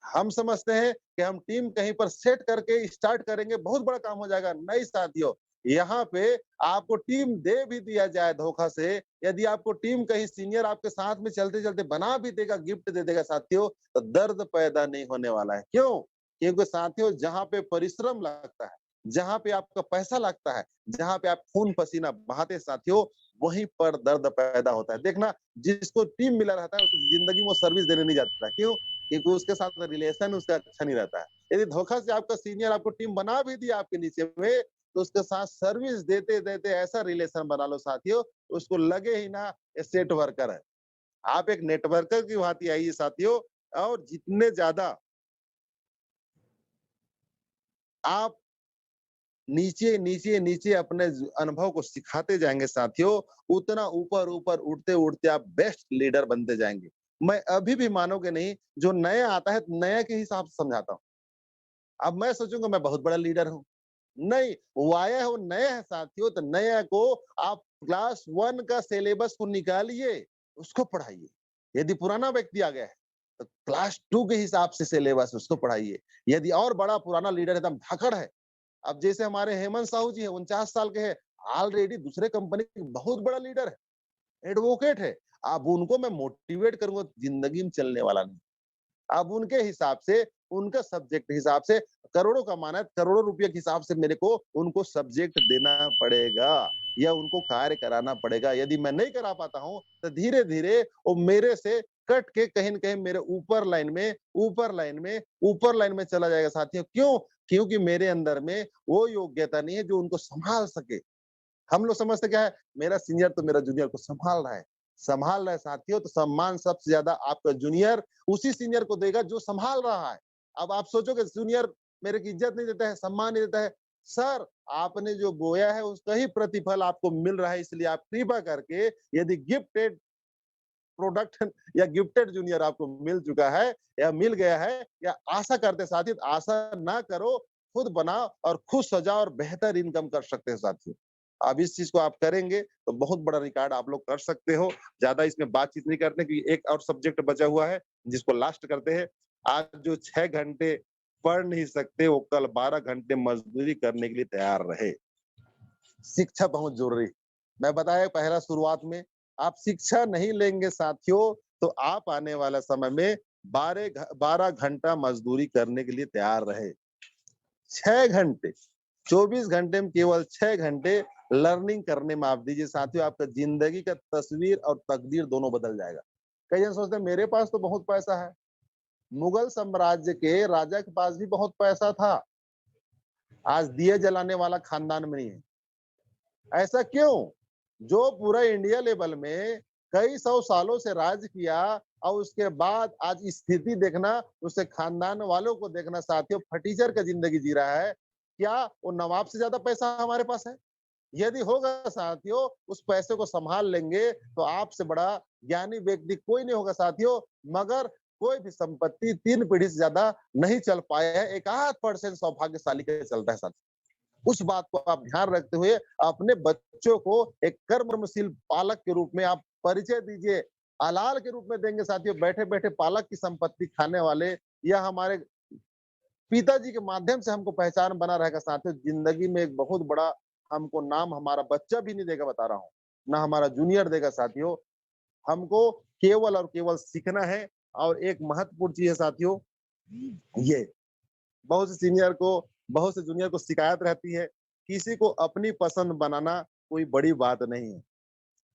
हम समझते हैं कि हम टीम कहीं पर सेट करके स्टार्ट करेंगे, बहुत बड़ा काम हो जाएगा। नहीं साथियों, यहाँ पे आपको टीम दे भी दिया जाए धोखा से, यदि आपको टीम कहीं सीनियर आपके साथ में चलते-चलते बना भी देगा, गिफ्ट दे देगा साथियों, तो दर्द पैदा नहीं होने वाला है। क्यों? क्योंकि साथियों जहाँ पे परिश्रम लगता है, जहाँ पे आपका पैसा लगता है, जहाँ पे आप खून पसीना बहाते हैं साथियों, वहीं पर दर्द पैदा होता है। देखना, जिसको टीम मिला रहता है, उसको जिंदगी में सर्विस देने नहीं जाता है। क्यों? क्योंकि उसके साथ रिलेशन उसका अच्छा नहीं रहता है। यदि धोखा से आपका सीनियर आपको टीम बना भी दिया आपके नीचे में, तो उसके साथ सर्विस देते-देते ऐसा रिलेशन बना लो साथियों, उसको लगे ही ना ये सेट वर्कर है। आप एक नेटवर्कर की भांति आइए साथियों, और जितने ज्यादा आप नीचे अपने अनुभव को सिखाते जाएंगे साथियों, उतना ऊपर उठते-उठते आप बेस्ट लीडर बनते जाएंगे। मैं अभी भी मानोगे नहीं, जो नया आता है नया के हिसाब से समझाता हूँ। अब मैं सोचूंगा मैं बहुत बड़ा लीडर हूँ। नहीं, वो आया है, वो नया है साथियों, तो नया को आप क्लास 1 का सिलेबस को निकालिए, उसको पढ़ाइए। यदि पुराना व्यक्ति आ गया है, तो क्लास 2 के हिसाब से सिलेबस उसको पढ़ाइए। यदि और बड़ा पुराना लीडर एकदम धाकड़ है, अब जैसे हमारे हेमंत साहू जी है, 49 साल के हैं, ऑलरेडी दूसरे कंपनी के बहुत बड़ा लीडर है, एडवोकेट है। अब उनको मैं मोटिवेट करूंगा, जिंदगी में चलने वाला नहीं। अब उनके हिसाब से, उनका सब्जेक्ट हिसाब से करोड़ों कमाना है, करोड़ों रुपए के हिसाब से मेरे को उनको सब्जेक्ट देना पड़ेगा या उनको कार्य कराना पड़ेगा। यदि मैं नहीं करा पाता हूँ, तो धीरे-धीरे वो मेरे से कट के कहीं न कहीं मेरे ऊपर लाइन में चला जाएगा साथियों। क्यों? क्योंकि मेरे अंदर में वो योग्यता नहीं है जो उनको संभाल सके। हम लोग समझते क्या है, मेरा सीनियर तो मेरा जूनियर को संभाल रहा है साथियों, तो सम्मान सबसे ज्यादा आपका जूनियर उसी सीनियर को देगा जो संभाल रहा है। अब आप सोचोगे जूनियर मेरे की इज्जत नहीं देता है, सम्मान नहीं देता है। सर, आपने जो बोया है उसका ही प्रतिफल आपको मिल रहा है, इसलिए आप कृपा करके, यदि गिफ्टेड प्रोडक्ट या गिफ्टेड जूनियर आपको मिल चुका है या मिल गया है, या आशा करते साथी, आशा ना करो, खुद बनाओ और खुद सजाओ और बेहतर इनकम कर सकते हैं साथियों। अब इस चीज को आप करेंगे तो बहुत बड़ा रिकॉर्ड आप लोग कर सकते हो। ज्यादा इसमें बातचीत नहीं करते कि एक और सब्जेक्ट बचा हुआ है जिसको लास्ट करते हैं। आज जो 6 घंटे पढ़ नहीं सकते वो कल 12 घंटे मजदूरी करने के लिए तैयार रहे। शिक्षा बहुत जरूरी। मैं बताया पहला शुरुआत में, आप शिक्षा नहीं लेंगे साथियों तो आप आने वाला समय में 12 घंटा मजदूरी करने के लिए तैयार रहे। 6 घंटे, 24 घंटे में केवल 6 घंटे लर्निंग करने में आप दीजिए साथियों, आपका जिंदगी का तस्वीर और तकदीर दोनों बदल जाएगा। कई जन सोचते हैं मेरे पास तो बहुत पैसा है। मुगल साम्राज्य के राजा के पास भी बहुत पैसा था, आज दिए जलाने वाला खानदान में नहीं है। ऐसा क्यों? जो पूरा इंडिया लेवल में कई सौ सालों से राज किया और उसके बाद आज स्थिति देखना, उसके खानदान वालों को देखना साथियों, फटीचर का जिंदगी जी रहा है। क्या वो नवाब से ज्यादा पैसा हमारे पास है? यदि होगा साथियों, उस पैसे को संभाल लेंगे तो आपसे बड़ा ज्ञानी व्यक्ति कोई नहीं होगा साथियों। मगर कोई भी संपत्ति 3 पीढ़ी से ज्यादा नहीं चल पाया है, 1-8% सौभाग्यशाली के चलता है साथियों। उस बात को आप ध्यान रखते हुए अपने बच्चों को एक कर्मशील पालक के रूप में आप परिचय दीजिए। हलाल के रूप में देंगे साथियों, बैठे-बैठे पालक की संपत्ति खाने वाले या हमारे पिताजी के माध्यम से हमको पहचान बना रहेगा साथियों। जिंदगी में एक बहुत बड़ा हमको नाम हमारा बच्चा भी नहीं देगा, बता रहा हूँ, ना हमारा जूनियर देगा साथियों। हमको केवल और केवल सीखना है। और एक महत्वपूर्ण चीज है साथियों, ये बहुत से सीनियर को, बहुत से जूनियर को शिकायत रहती है, किसी को अपनी पसंद बनाना कोई बड़ी बात नहीं है।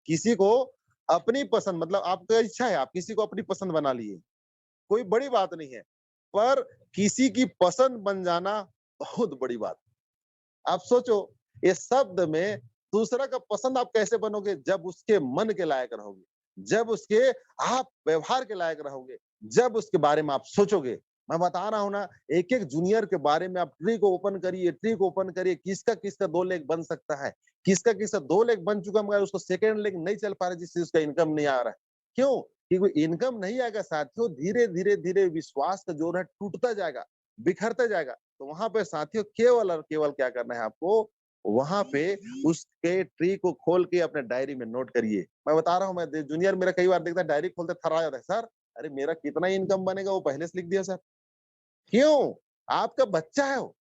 किसी को अपनी पसंद मतलब आपका इच्छा है, आप किसी को अपनी पसंद बना लिए, कोई बड़ी बात नहीं है। पर किसी की पसंद बन जाना बहुत बड़ी बात। आप सोचो, इस शब्द में दूसरा का पसंद आप कैसे बनोगे? जब उसके मन के लायक रहोगे, जब उसके आप व्यवहार के लायक रहोगे, जब उसके बारे में आप सोचोगे। मैं बता रहा हूँ ना, एक-एक जूनियर के बारे में आप ट्री को ओपन करिए, किसका 2 लेग बन सकता है, किसका 2 लेग बन चुका मगर उसको सेकंड लेग नहीं चल पा रहा जिससे उसका इनकम नहीं आ रहा है। क्यों? क्योंकि इनकम नहीं आएगा साथियों, धीरे-धीरे विश्वास का जोर है टूटता जाएगा, बिखरता जाएगा। तो वहाँ पे साथियों केवल और केवल क्या करना है आपको, वहाँ पे उसके ट्री को खोल के अपने डायरी में नोट करिए। मैं बता रहा हूँ, मैं जूनियर मेरा कई बार देखता है डायरी खोलते थर्रा जाता है, सर अरे मेरा कितना इनकम बनेगा वो पहले से लिख दिया सर। क्यों? आपका बच्चा है वो,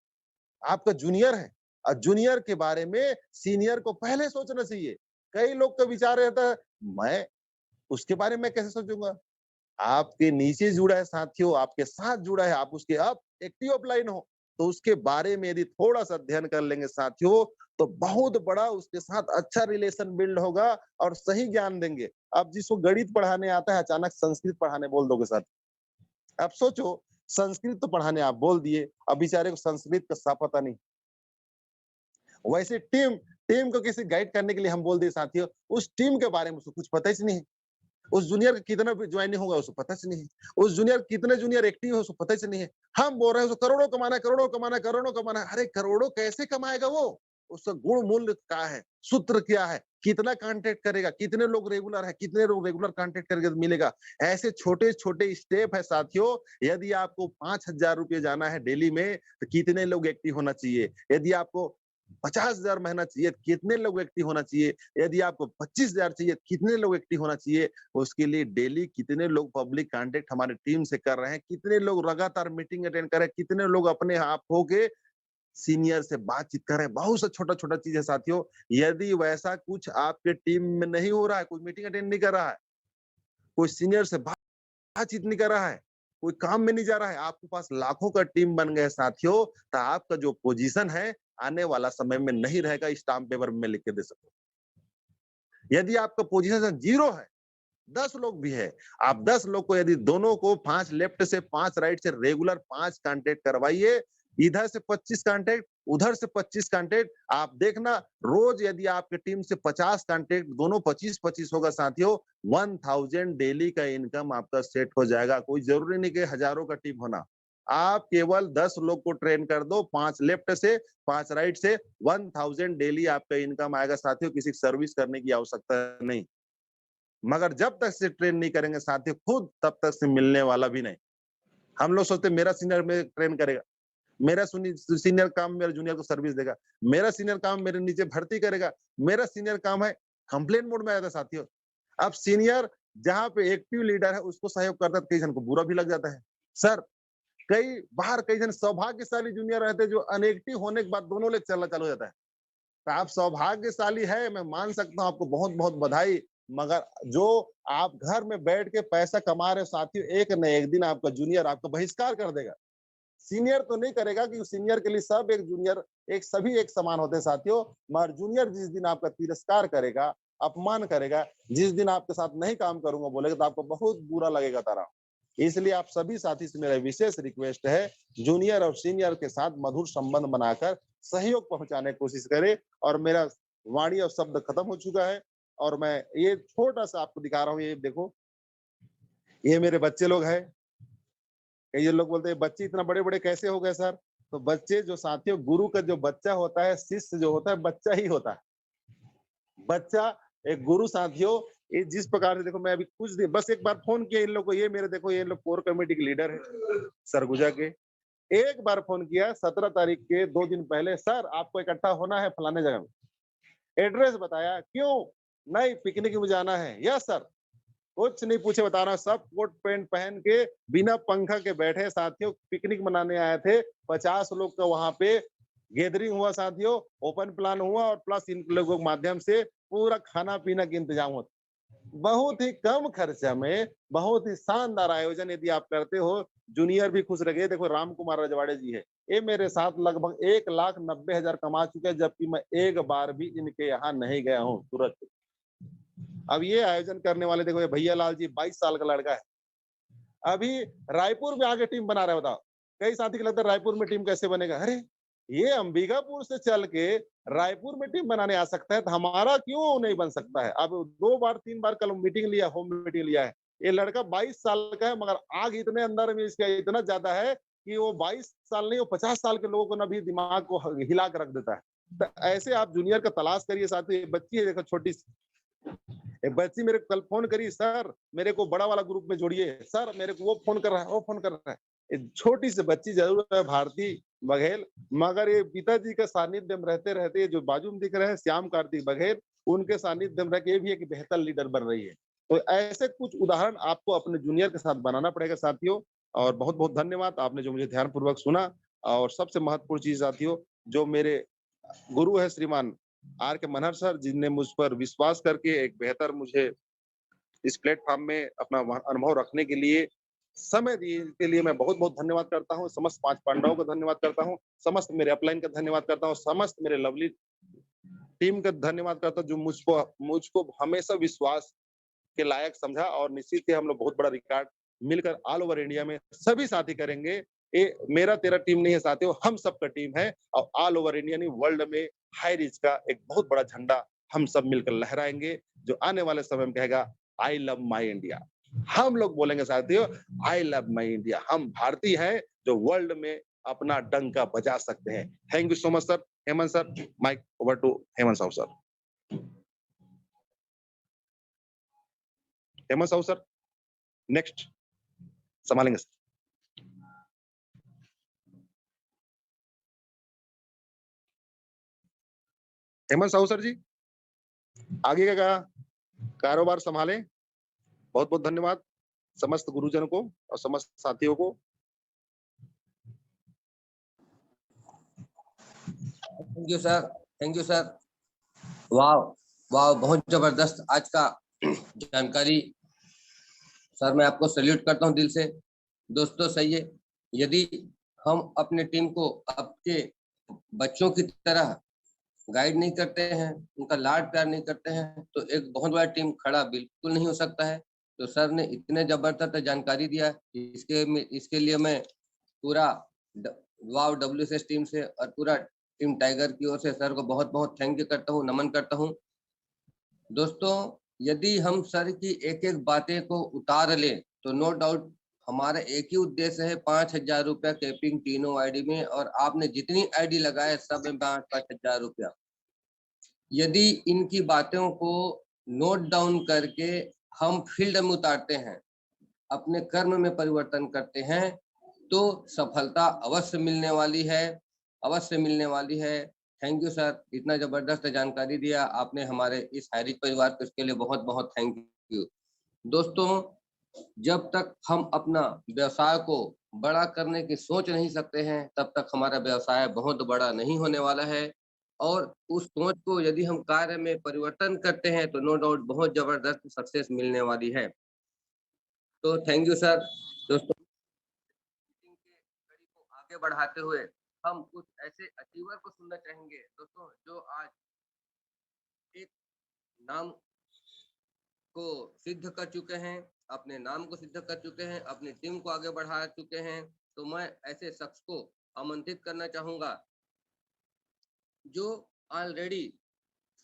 आपका जूनियर है और जूनियर के बारे में सीनियर को पहले सोचना चाहिए। कई लोग का विचार रहता है, मैं उसके बारे में कैसे सोचूंगा? आपके नीचे जुड़ा है साथियों, आपके साथ जुड़ा है, आप उसके अब एक्टिव अपलाइन हो, तो उसके बारे में यदि थोड़ा-सा अध्ययन कर लेंगे साथियों, तो बहुत बड़ा उसके साथ अच्छा रिलेशन बिल्ड होगा और सही ज्ञान देंगे। अब जिसको गणित पढ़ाने आता है, अचानक संस्कृत पढ़ाने बोल दोगे साथ। अब सोचो, संस्कृत तो पढ़ाने आप बोल दिए, अब बेचारे को संस्कृत का सा पता नहीं। वैसे टीम टीम को किसी गाइड करने के लिए हम बोल दिए साथियों, उस टीम के बारे में उसको कुछ पता ही नहीं है। उस जूनियर का कितना ज्वाइनिंग होगा उसको पता ही नहीं है। उस जूनियर कितने जूनियर एक्टिव है उसको पता ही नहीं है। हम बोल रहे हैं उसको करोड़ों कमाना है, करोड़ों कमाना है, करोड़ों कमाना है। अरे करोड़ों कैसे कमाएगा वो? उसका गुण मूल्य क्या है? सूत्र क्या है? कितना कांटेक्ट करेगा? कितने लोग रेगुलर है? कितने लोग रेगुलर कांटेक्ट करेंगे तो मिलेगा? ऐसे छोटे-छोटे स्टेप है साथियों। यदि आपको 5,000 रुपए जाना है डेली में तो कितने लोग एक्टिव होना चाहिए? यदि आपको 50,000 महीना चाहिए, कितने लोग एक्टिव होना चाहिए? यदि आपको 25,000 चाहिए, कितने लोग एक्टिव होना चाहिए? उसके लिए डेली कितने लोग पब्लिक कांटेक्ट हमारी टीम से कर रहे हैं, कितने लोग लगातार मीटिंग अटेंड कर रहे हैं, कितने लोग अपने आप होके सीनियर से बातचीत कर रहे हैं। बहुत सा छोटा-छोटा चीज़ है साथियों। यदि वैसा कुछ आपके टीम में नहीं हो रहा है, कोई मीटिंग अटेंड नहीं कर रहा है, कोई सीनियर से बातचीत नहीं कर रहा है, कोई काम में नहीं जा रहा है, आपके पास लाखों का टीम बन गए साथियों, तो आपका जो पोजीशन है, आने वाला समय में नहीं रहेगा, स्टाम्प पेपर में लिख के दे सकता हूँ। यदि आपका पोजीशन 0 है, 10 लोग भी है, आप 10 लोग को यदि दोनों को 5 लेफ्ट से 5 राइट से रेगुलर 5 कांटेक्ट करवाइए, इधर से 25 कांटेक्ट, उधर से 25 कांटेक्ट, आप देखना रोज यदि आपकी टीम से 50 कांटेक्ट दोनों 25-25 होगा साथियों, 1000 डेली का इनकम आपका सेट हो जाएगा। कोई जरूरी नहीं कि हजारों का टीम होना। आप केवल 10 लोग को ट्रेन कर दो, 5 लेफ्ट से, 5 राइट से, 1000 डेली आपका इनकम आएगा साथियों, किसी सर्विस करने की आवश्यकता नहीं। मगर जब तक से ट्रेन नहीं करेंगे साथी खुद तब तक से मिलने वाला भी नहीं। हम लोग सोचते मेरा सीनियर में ट्रेन करेगा, मेरा सीनियर काम मेरे जूनियर को सर्विस देगा, मेरा सीनियर काम मेरे नीचे भर्ती करेगा, मेरा सीनियर काम है कंप्लेंट मोड में आ जाता है साथियों। अब सीनियर जहाँ पे एक्टिव लीडर है उसको सहयोग करता है, कई जन को बुरा भी लग जाता है। सर कई बार कई जन सौभाग्यशाली जूनियर रहते हैं जो अनएक्टिव होने के बाद दोनों लेग चलना चालू हो जाता है। तो आप सौभाग्यशाली है, मैं मान सकता हूँ, आपको बहुत बहुत बधाई। मगर जो आप घर में बैठ के पैसा कमा रहे हो साथियों, एक न एक दिन आपका जूनियर आपका बहिष्कार कर देगा। सीनियर तो नहीं करेगा क्योंकि सीनियर के लिए सब एक जूनियर एक सभी एक समान होते हैं साथियों, मगर जूनियर जिस दिन आपका तिरस्कार करेगा, अपमान करेगा, जिस दिन आपके साथ नहीं काम करूंगा बोलेगा, तो आपको बहुत बुरा लगेगा तारा। इसलिए आप सभी साथी से मेरा विशेष रिक्वेस्ट है, जूनियर और सीनियर के साथ मधुर संबंध बनाकर सहयोग पहुंचाने की कोशिश करें। और मेरा वाणी और शब्द खत्म हो चुका है और मैं ये छोटा सा आपको दिखा रहा हूँ। ये देखो, ये मेरे बच्चे लोग हैं। कई लोग बोलते हैं बच्चे इतना बड़े बड़े कैसे हो गए सर? तो बच्चे जो साथियों, गुरु का जो बच्चा होता है, शिष्य जो होता है, बच्चा ही होता है। बच्चा एक गुरु साथियों, ये जिस प्रकार से देखो, मैं अभी कुछ दिन बस एक बार फोन किया इन लोग को, ये मेरे देखो ये लोग कोर कमेटी के लीडर है सरगुजा के। एक बार फोन किया 17 तारीख के 2 दिन पहले, सर आपको इकट्ठा होना है फलाने जगह में। एड्रेस बताया, क्यों? नहीं पिकनिक में जाना है। Yes sir. कुछ नहीं पूछे बता रहा हूँ, सब कोट पैंट पहन के बिना पंखा के बैठे साथियों, पिकनिक मनाने आए थे। 50 लोग का वहां पे गैदरिंग हुआ साथियों, ओपन प्लान हुआ और प्लस इन लोगों के माध्यम से पूरा खाना पीना का इंतजाम होता। बहुत ही कम खर्चा में बहुत ही शानदार आयोजन यदि आप करते हो, जूनियर भी खुश रहे। देखो राम कुमार रजवाड़े जी है, ये मेरे साथ लगभग 1,90,000 कमा चुके हैं, जबकि मैं एक बार भी इनके यहाँ नहीं गया हूँ सूरत। अब ये आयोजन करने वाले देखो, ये भैया लाल जी 22 साल का लड़का है, अभी रायपुर में आगे टीम बना रहे। बताओ, कई साथी को लगता है रायपुर में टीम कैसे बनेगा? अरे ये अंबिकापुर से चल के रायपुर में टीम बनाने आ सकता है, तो हमारा क्यों नहीं बन सकता है? अब 2 बार 3 बार कल मीटिंग लिया, होम मीटिंग लिया है। ये लड़का 22 साल का है, मगर आग इतने अंदर में इसका इतना ज्यादा है कि वो 22 साल नहीं, वो 50 साल के लोगों को ना भी दिमाग को हिला कर रख देता है। तो ऐसे आप जूनियर का तलाश करिए साथी। बच्ची है देखो, छोटी सी एक बच्ची मेरे को कल फोन करी, सर मेरे को बड़ा वाला ग्रुप में जोड़िए, सर मेरे को वो फोन कर रहा है, वो फोन कर रहा है। छोटी सी बच्ची जरूर है, भारती बघेल, मगर ये पिताजी के सानिध्य में रहते रहते जो बाजू में दिख रहे हैं श्याम कार्तिक बघेल, उनके सानिध्य में रह के भी एक बेहतर लीडर बन रही है। तो ऐसे कुछ उदाहरण आपको अपने जूनियर के साथ बनाना पड़ेगा साथियों। और बहुत बहुत धन्यवाद, आपने जो मुझे ध्यानपूर्वक सुना। और सबसे महत्वपूर्ण चीज साथियों, जो मेरे गुरु है श्रीमान आर के मनहर सर, जिनने मुझ पर विश्वास करके एक बेहतर मुझे इस प्लेटफॉर्म में अपना अनुभव रखने के लिए समय दिए, के लिए मैं बहुत बहुत धन्यवाद करता हूँ। समस्त 5 पांडवों का धन्यवाद करता हूँ, समस्त मेरे अपलाइन का धन्यवाद करता हूँ, समस्त मेरे लवली टीम का धन्यवाद करता हूँ, जो मुझको हमेशा विश्वास के लायक समझा। और निश्चित ही हम लोग बहुत बड़ा रिकॉर्ड मिलकर ऑल ओवर इंडिया में सभी साथी करेंगे। ये मेरा तेरा टीम नहीं है साथियों, हम सबका टीम है। और ऑल ओवर इंडिया नहीं, वर्ल्ड में हाई रिच का एक बहुत बड़ा झंडा हम सब मिलकर लहराएंगे, जो आने वाले समय में कहेगा आई लव माई इंडिया। हम लोग बोलेंगे साथियों आई लव माई इंडिया। हम भारतीय हैं जो वर्ल्ड में अपना डंका बजा सकते हैं। Thank you so much sir. Hemant sir, mic over to Hemant Sahu sir. Hemant Sahu sir next संभालेंगे सर। हेमंत साहू सर जी आगे का कारोबार संभालें। बहुत बहुत धन्यवाद समस्त गुरुजनों को और समस्त साथियों को। Thank you sir, thank you sir. वाह वाह, बहुत जबरदस्त आज का जानकारी। सर मैं आपको सैल्यूट करता हूं दिल से। दोस्तों सही है, यदि हम अपने टीम को आपके बच्चों की तरह गाइड नहीं करते हैं, उनका लाड प्यार नहीं करते हैं, तो एक बहुत बड़ा टीम खड़ा बिल्कुल नहीं हो सकता है। तो सर ने इतने जबरदस्त जानकारी दिया, इसके लिए मैं पूरा वाव WSS टीम से और पूरा टीम टाइगर की ओर से सर को बहुत बहुत थैंक यू करता हूँ, नमन करता हूँ। दोस्तों यदि हम सर की एक एक बातें को उतार ले तो नो डाउट हमारा एक ही उद्देश्य है 5,000 रुपया कैपिंग तीनों आईडी में, और आपने जितनी आईडी लगाए सब में 5,000 रुपया। यदि इनकी बातों को नोट डाउन करके हम फील्ड में उतारते हैं, अपने कर्म में परिवर्तन करते हैं, तो सफलता अवश्य मिलने वाली है, अवश्य मिलने वाली है। थैंक यू सर, इतना जबरदस्त जानकारी दिया आपने हमारे इस हाईरिच परिवार को, इसके लिए बहुत बहुत थैंक यू। दोस्तों, जब तक हम अपना व्यवसाय को बड़ा करने की सोच नहीं सकते हैं, तब तक हमारा व्यवसाय बहुत बड़ा नहीं होने वाला है। और उस सोच को यदि हम कार्य में परिवर्तन करते हैं तो नो डाउट बहुत जबरदस्त सक्सेस मिलने वाली है। तो थैंक यू सर। दोस्तों, मीटिंग के कड़ी को आगे बढ़ाते हुए हम कुछ ऐसे अचीवर को सुनना चाहेंगे दोस्तों, जो आज एक नाम को सिद्ध कर चुके हैं, अपने नाम को सिद्ध कर चुके हैं, अपनी टीम को आगे बढ़ा चुके हैं। तो मैं ऐसे शख्स को आमंत्रित करना चाहूंगा जो ऑलरेडी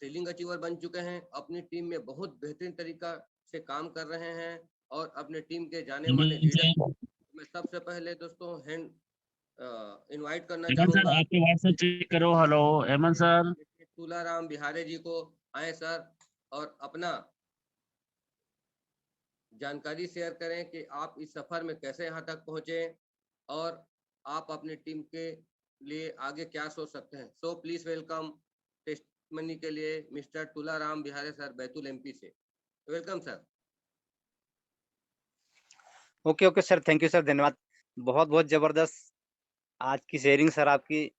सेलिंग अचीवर बन चुके हैं, अपनी टीम में बहुत बेहतरीन तरीका से काम कर रहे हैं और अपने टीम के जाने माने लीडर। मैं सबसे पहले दोस्तों हैंड इनवाइट करना चाहूंगा सर, आपके व्हाट्सएप चेक करो। Hello Hemant sir. तुलाराम बिहारे जी को। आए सर और अपना जानकारी शेयर करें कि आप इस सफर में कैसे यहाँ तक पहुंचे और आप अपनी टीम के लिए आगे क्या सोच सकते हैं। सो प्लीज वेलकम टेस्टमनी के लिए मिस्टर तुलाराम बिहारे सर, बैतूल एमपी से। Welcome sir. Okay sir, thank you sir, धन्यवाद। बहुत बहुत जबरदस्त आज की शेयरिंग सर आपकी।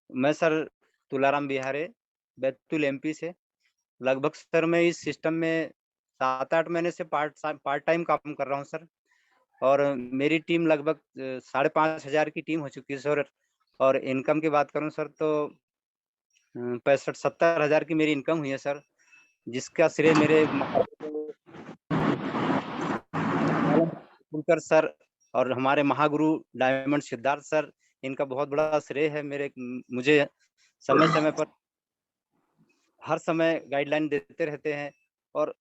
मैं सर तुलाराम बिहारे, बैतूल एमपी से। लगभग सर मैं इस सिस्टम में 7-8 महीने से पार्ट टाइम काम कर रहा हूं सर। और मेरी टीम लगभग 5,500 की टीम हो चुकी है सर। और इनकम की बात करूं सर तो 65-70 हज़ार की मेरी इनकम हुई है सर, जिसका श्रेय मेरे कुलकर सर और हमारे महागुरु डायमंड सिद्धार्थ सर, इनका बहुत बड़ा श्रेय है। मुझे समय समय पर हर समय गाइडलाइन देते रहते हैं। और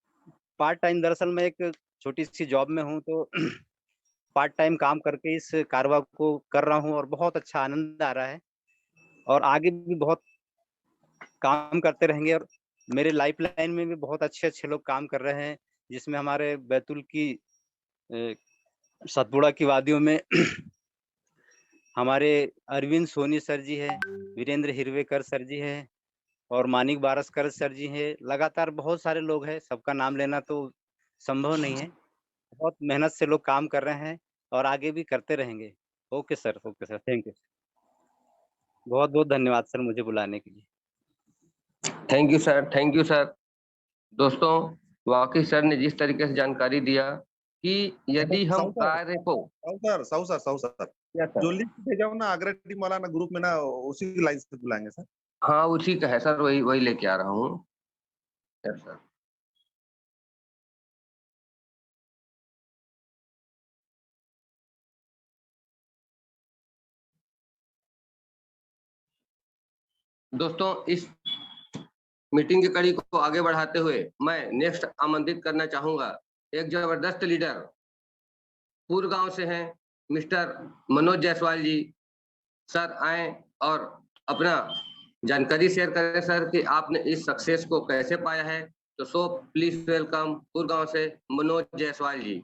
पार्ट टाइम, दरअसल मैं एक छोटी सी जॉब में हूं, तो पार्ट टाइम काम करके इस कारवा को कर रहा हूं और बहुत अच्छा आनंद आ रहा है। और आगे भी बहुत काम करते रहेंगे। और मेरे लाइफ लाइन में भी बहुत अच्छे अच्छे लोग काम कर रहे हैं, जिसमें हमारे बैतूल की सतपुड़ा की वादियों में हमारे अरविंद सोनी सर जी है, वीरेंद्र हिरवेकर सर जी है और मानिक बारसकर सर जी है। लगातार बहुत सारे लोग हैं, सबका नाम लेना तो संभव नहीं है। बहुत मेहनत से लोग काम कर रहे हैं और आगे भी करते रहेंगे। Okay sir, thank you. बहुत बहुत धन्यवाद सर मुझे बुलाने के लिए। Thank you sir, thank you sir. दोस्तों, वाकई सर ने जिस तरीके से जानकारी दिया कि यदि हम कार्य को साहू सर जो लिंक भेजा हूं ना आगरा टीम वाला ना ग्रुप में ना, उसी लाइन से बुलाएंगे सर। हाँ, उसी का है सर, वही लेके आ रहा हूँ सर। दोस्तों, इस मीटिंग की कड़ी को आगे बढ़ाते हुए मैं नेक्स्ट आमंत्रित करना चाहूंगा एक जबरदस्त लीडर, पूर्व गांव से हैं, मिस्टर मनोज जायसवाल जी। सर आए और अपना जानकारी शेयर करें सर कि आपने इस सक्सेस को कैसे पाया है। तो सो प्लीज वेलकम पूर्व गांव से मनोज जायसवाल जी।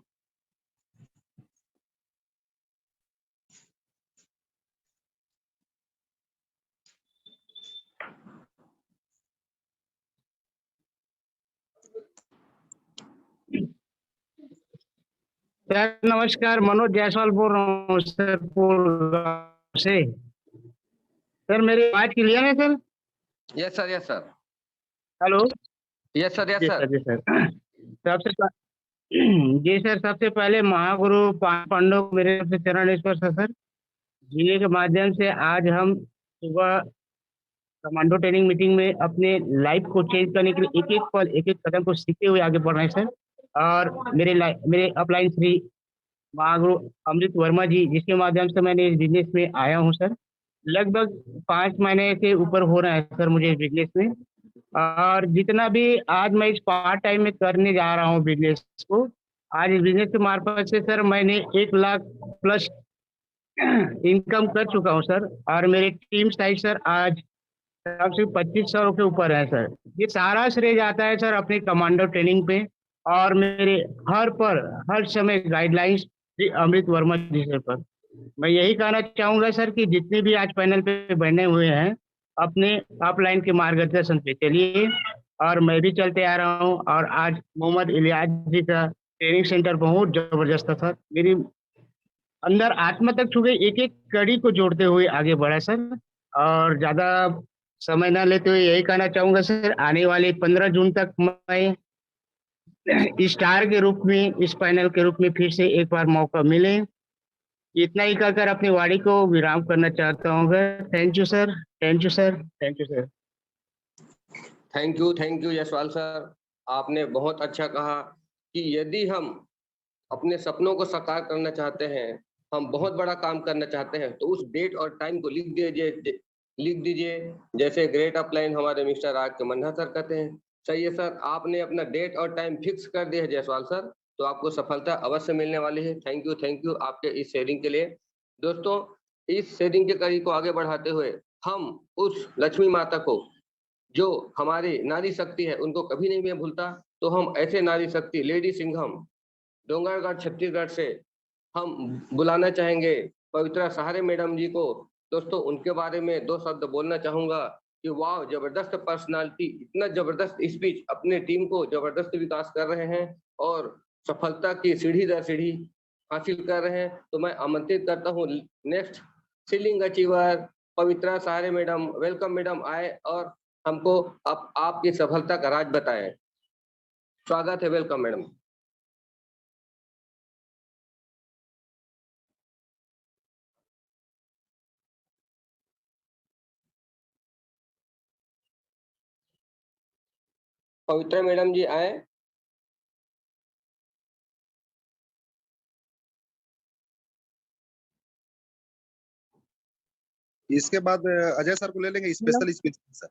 सर नमस्कार, मनोज जायसवाल बोल रहा हूँ सर पूर्व से। सर मेरी आवाज क्लियर है sir? Yes sir, yes sir. Hello. Yes sir, yes sir. जी सर। जी सर, सबसे पहले महागुरु पांडव को मेरे से चरण स्पर्श है सर। जिले के माध्यम से आज हम सुबह कमांडो ट्रेनिंग मीटिंग में अपने लाइफ को चेंज करने के लिए एक एक पल, एक एक कदम को सीखते हुए आगे बढ़ रहे हैं सर। और मेरे अपलाइन श्री महागुरु अमृत वर्मा जी, जिसके माध्यम से मैंने इस बिजनेस में आया हूं सर। लगभग 5 महीने के ऊपर हो रहा है सर मुझे इस बिजनेस में। और जितना भी आज मैं इस पार्ट टाइम में करने जा रहा हूँ बिजनेस को, आज इस बिजनेस के मार्फत से सर मैंने 1 लाख प्लस इनकम कर चुका हूँ सर। और मेरी टीम साइज सर आज कम से 2500 के ऊपर है सर। ये सारा श्रेय जाता है सर अपनी कमांडो ट्रेनिंग पे और मेरे हर समय गाइडलाइंस श्री अमृत वर्मा जी सर पर। मैं यही कहना चाहूंगा सर कि जितने भी आज पैनल पे बने हुए हैं अपने ऑफलाइन के मार्गदर्शन पे चलिए, और मैं भी चलते आ रहा हूँ। और आज मोहम्मद इलियास जी का ट्रेनिंग सेंटर बहुत जबरदस्त था, मेरी अंदर आत्मा तक छू गई, एक एक कड़ी को जोड़ते हुए आगे बढ़ा सर। और ज्यादा समय ना लेते हुए यही कहना चाहूंगा सर, आने वाले 15 जून तक मैं स्टार के रूप में, इस पैनल के रूप में फिर से एक बार मौका मिले, इतना ही कहकर अपनी वाणी को विराम करना चाहता हूँ। Thank you sir, thank you sir, thank you sir. Thank you Yashpal sir. आपने बहुत अच्छा कहा कि यदि हम अपने सपनों को साकार करना चाहते हैं, हम बहुत बड़ा काम करना चाहते हैं, तो उस डेट और टाइम को लिख दीजिए जैसे ग्रेट अपलाइन हमारे मिस्टर आर के मन्ना सर कहते हैं। सही है सर, आपने अपना डेट और टाइम फिक्स कर दिया है जायसवाल सर, तो आपको सफलता अवश्य मिलने वाली है। थैंक यू आपके इस शेयरिंग के लिए। दोस्तों, इस शेयरिंग के कड़ी को आगे बढ़ाते हुए हम उस लक्ष्मी माता को जो हमारी नारी शक्ति है उनको कभी नहीं मैं भूलता, तो हम ऐसे नारी शक्ति लेडी सिंघम डोंगरगढ़ छत्तीसगढ़ से हम बुलाना चाहेंगे पवित्रा सहारे मैडम जी को। दोस्तों, उनके बारे में 2 शब्द बोलना चाहूंगा कि वाह, जबरदस्त पर्सनालिटी, इतना जबरदस्त स्पीच, अपने टीम को जबरदस्त विकास कर रहे हैं और सफलता की सीढ़ी दर सीढ़ी हासिल कर रहे हैं। तो मैं आमंत्रित करता हूँ नेक्स्ट सीलिंग अचीवर पवित्रा सहारे मैडम। वेलकम मैडम, आए और हमको आपकी सफलता का राज बताएं। स्वागत है, वेलकम मैडम। पवित्रा मैडम जी आए। इसके बाद अजय सर को ले लेंगे special speech sir.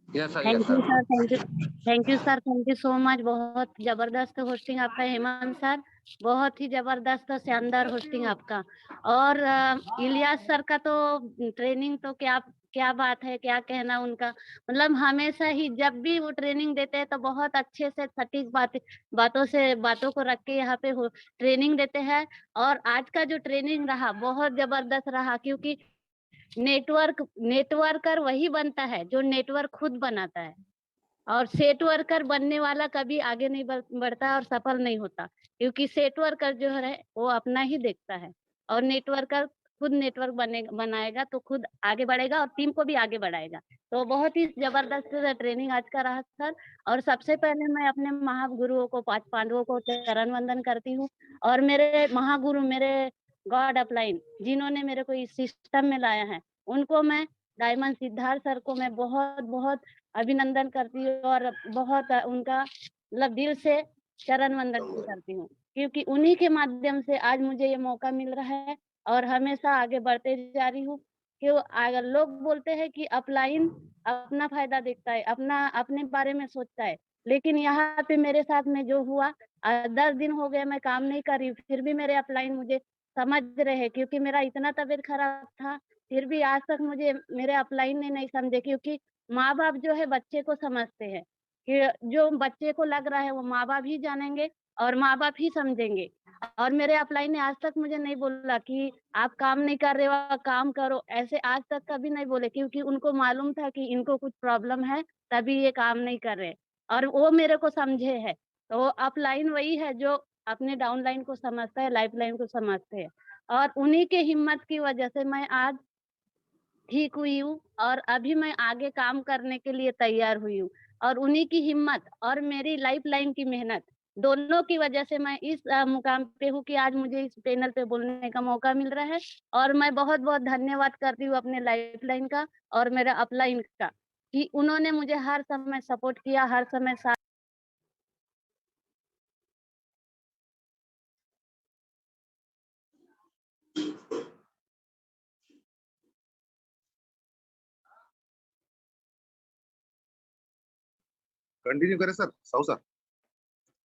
Yes sir, thank yes you sir. Sir, thank you sir, thank you so much. बहुत जबरदस्त होस्टिंग आपका हेमंत सर, बहुत ही जबरदस्त और शानदार होस्टिंग आपका। और इलियास सर का तो ट्रेनिंग तो क्या बात है, क्या कहना उनका। मतलब हमेशा ही जब भी वो ट्रेनिंग देते हैं तो बहुत अच्छे से सटीक बातों को रख के यहाँ पे ट्रेनिंग देते हैं। और आज का जो ट्रेनिंग रहा बहुत जबरदस्त रहा, क्योंकि नेटवर्कर वही बनता है जो नेटवर्क खुद बनाता है, और सेट वर्कर बनने वाला कभी आगे नहीं बढ़ता और सफल नहीं होता, क्योंकि सेट वर्कर जो है वो अपना ही देखता है, और नेटवर्कर खुद नेटवर्क बनाएगा तो खुद आगे बढ़ेगा और टीम को भी आगे बढ़ाएगा। तो बहुत ही जबरदस्त ट्रेनिंग आज का रहा सर। और सबसे पहले मैं अपने महागुरुओं को, 5 पांडवों को चरण वंदन करती हूँ। और मेरे महागुरु, मेरे गॉड अपलाइन जिन्होंने मेरे को इस सिस्टम में लाया है, उनको मैं डायमंड सिद्धार्थ सर को मैं बहुत बहुत अभिनंदन करती हूँ और बहुत उनका मतलब दिल से चरण वंदन करती हूँ, क्योंकि उन्हीं के माध्यम से आज मुझे ये मौका मिल रहा है और हमेशा आगे बढ़ते जा रही हूँ। क्यों अगर लोग बोलते हैं कि अपलाइन अपना फायदा देखता है, अपने बारे में सोचता है, लेकिन यहाँ पे मेरे साथ में जो हुआ, 10 दिन हो गए मैं काम नहीं कर रही, फिर भी मेरे अपलाइन मुझे समझ रहे हैं, क्योंकि मेरा इतना तबीयत खराब था, फिर भी आज तक मुझे मेरे अपलाइन ने नहीं समझे। क्योंकि माँ बाप जो है बच्चे को समझते हैं, कि जो बच्चे को लग रहा है वो माँ बाप ही जानेंगे और माँ बाप ही समझेंगे। और मेरे अपलाइन ने आज तक मुझे नहीं बोला कि आप काम नहीं कर रहे हो, काम करो, ऐसे आज तक कभी नहीं बोले, क्योंकि उनको मालूम था कि इनको कुछ प्रॉब्लम है तभी ये काम नहीं कर रहे, और वो मेरे को समझे है। तो अपलाइन वही है जो अपने डाउनलाइन को समझता है, लाइफ लाइन को समझते हैं, और उन्हीं के हिम्मत की वजह से मैं आज ठीक हुई हूँ और अभी मैं आगे काम करने के लिए तैयार हुई हूँ। और उन्हीं की हिम्मत और मेरी लाइफ लाइन की मेहनत, दोनों की वजह से मैं इस मुकाम पे हूँ कि आज मुझे इस पैनल पे बोलने का मौका मिल रहा है। और मैं बहुत बहुत धन्यवाद करती हूँ अपने लाइफ लाइन का और मेरा अपलाइन का, कि उन्होंने मुझे हर समय सपोर्ट किया, हर समय साथ। कंटिन्यू करें sir, Sahu sir.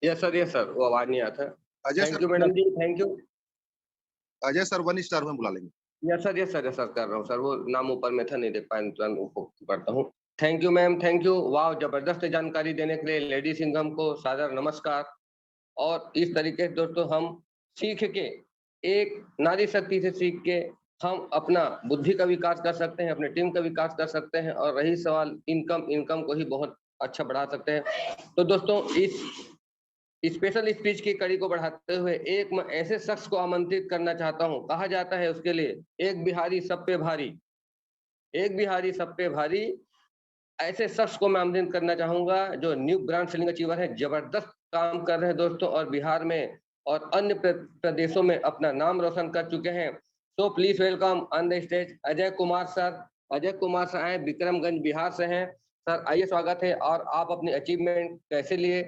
Yes sir, वो आवाज नहीं आता। Ajay thank sir, you madam ji, thank you. Ajay sir 1 star में बुला लेंगे। यस सर कर रहा हूँ सर, वो नाम ऊपर में था नहीं देख पाया, तुरंत वो करता हूँ। Thank you ma'am, thank you. वाह, जबरदस्त जानकारी देने के लिए लेडी सिंघम को सादर नमस्कार। और इस तरीके से दोस्तों हम सीख के एक नारी शक्ति से सीख के हम अपना बुद्धि का विकास कर सकते हैं, अपने टीम का विकास कर सकते हैं, और रही सवाल इनकम को ही बहुत अच्छा बढ़ा सकते हैं। तो दोस्तों, इस स्पेशल स्पीच की कड़ी को बढ़ाते हुए एक मैं ऐसे शख्स को आमंत्रित करना चाहता हूं। कहा जाता है उसके लिए एक बिहारी सब पे भारी, एक बिहारी सब पे भारी। ऐसे शख्स को मैं आमंत्रित करना चाहूंगा जो न्यू ब्रांड सेलिंग अचीवर है, जबरदस्त काम कर रहे हैं दोस्तों, और बिहार में और अन्य प्रदेशों में अपना नाम रोशन कर चुके हैं। तो please welcome on the stage Ajay Kumar sir. Ajay Kumar sir आए, विक्रमगंज बिहार से हैं। सर आइए, स्वागत है। और आप अपनी अचीवमेंट कैसे लिए,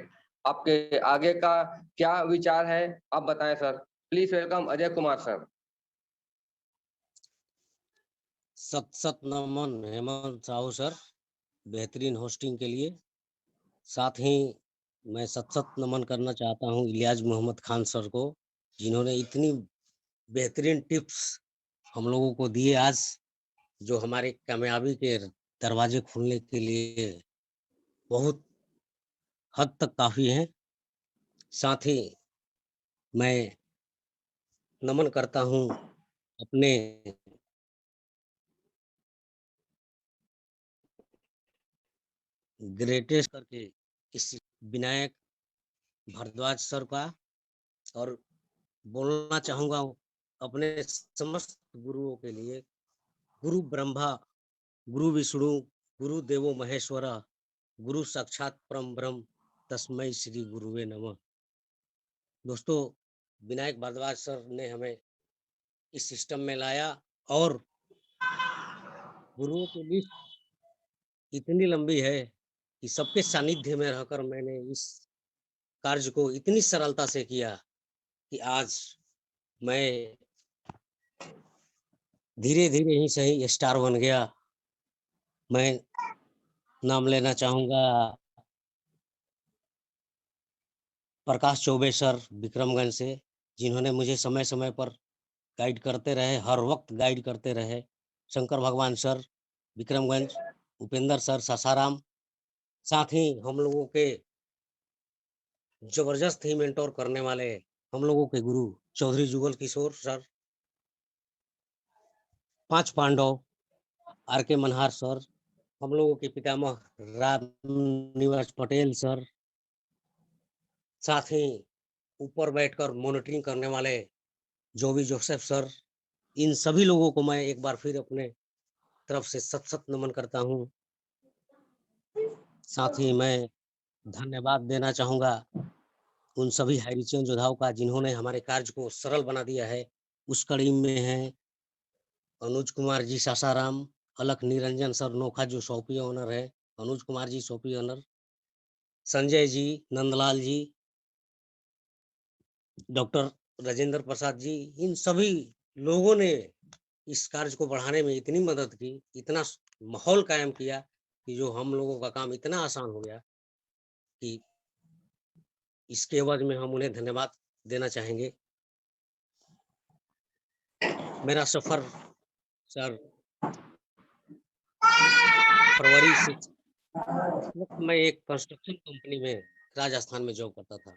आपके आगे का क्या विचार है, आप बताएं sir. Please welcome Ajay Kumar sir. सत सत नमन हेमंत साहू सर, बेहतरीन होस्टिंग के लिए। साथ ही मैं सत सत नमन करना चाहता हूं इलियाज मोहम्मद खान सर को, जिन्होंने इतनी बेहतरीन टिप्स हम लोगों को दिए आज, जो हमारे कामयाबी के दरवाजे खोलने के लिए बहुत हद तक काफी हैं। साथ ही मैं नमन करता हूं अपने ग्रेटेस्ट करके इस विनायक भारद्वाज सर का, और बोलना चाहूंगा अपने समस्त गुरुओं के लिए। गुरु ब्रह्मा, गुरु विष्णु, गुरु देवो महेश्वरा, गुरु साक्षात परम ब्रह्म, तस्मै श्री गुरुवे नमः। दोस्तों, विनायक भारद्वाज सर ने हमें इस सिस्टम में लाया, और गुरुओं की लिस्ट इतनी लंबी है कि सबके सानिध्य में रहकर मैंने इस कार्य को इतनी सरलता से किया कि आज मैं धीरे धीरे ही सही स्टार बन गया। मैं नाम लेना चाहूंगा प्रकाश चौबे सर विक्रमगंज से, जिन्होंने मुझे समय समय पर गाइड करते रहे, हर वक्त गाइड करते रहे। शंकर भगवान सर विक्रमगंज, उपेंद्र सर सासाराम, साथ ही हम लोगों के जबरदस्त ही मेंटोर करने वाले हम लोगों के गुरु चौधरी जुगल किशोर सर, पांच पांडव आर के मनहार सर, हम लोगों के पितामह राम निवास पटेल सर, साथ ही ऊपर बैठकर मॉनिटरिंग करने वाले जोबी जोसेफ सर। इन सभी लोगों को मैं एक बार फिर अपने तरफ से सत सत नमन करता हूं। साथ ही मैं धन्यवाद देना चाहूंगा उन सभी हैरिचन योद्धाओं का, जिन्होंने हमारे कार्य को सरल बना दिया है। उस कड़ी में है अनुज कुमार जी सासाराम, अलख निरंजन सर नोखा जो शॉपी ओनर है, अनुज कुमार जी शॉपी ओनर, संजय जी, नंदलाल जी, डॉक्टर राजेंद्र प्रसाद जी। इन सभी लोगों ने इस कार्य को बढ़ाने में इतनी मदद की, इतना माहौल कायम किया कि जो हम लोगों का काम इतना आसान हो गया कि इसके एवज में हम उन्हें धन्यवाद देना चाहेंगे। मेरा सफर सर फरवरी से, मैं एक कंस्ट्रक्शन कंपनी में राजस्थान में जॉब करता था।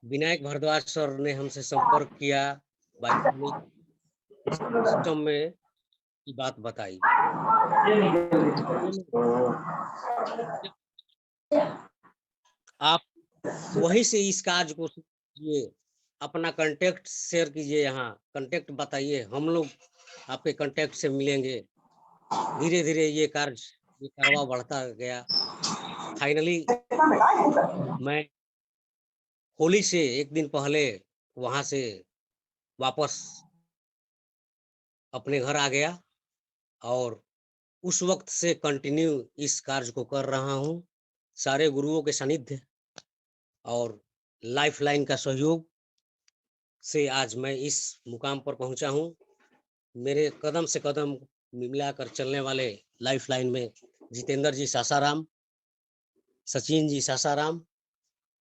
विनायक भारद्वाज सर ने हमसे संपर्क किया, सिस्टम में की बात बताई। आप वहीं से इस कार्य को कीजिए, अपना कांटेक्ट शेयर कीजिए, यहाँ कांटेक्ट बताइए, हम लोग आपके कांटेक्ट से मिलेंगे। धीरे धीरे ये कारवा बढ़ता गया। फाइनली मैं होली से एक दिन पहले वहां से वापस अपने घर आ गया, और उस वक्त से कंटिन्यू इस कार्य को कर रहा हूं। सारे गुरुओं के सानिध्य और लाइफलाइन का सहयोग से आज मैं इस मुकाम पर पहुंचा हूं। मेरे कदम से कदम मिलाकर चलने वाले लाइफलाइन में जितेंद्र जी सासाराम, सचिन जी सासाराम,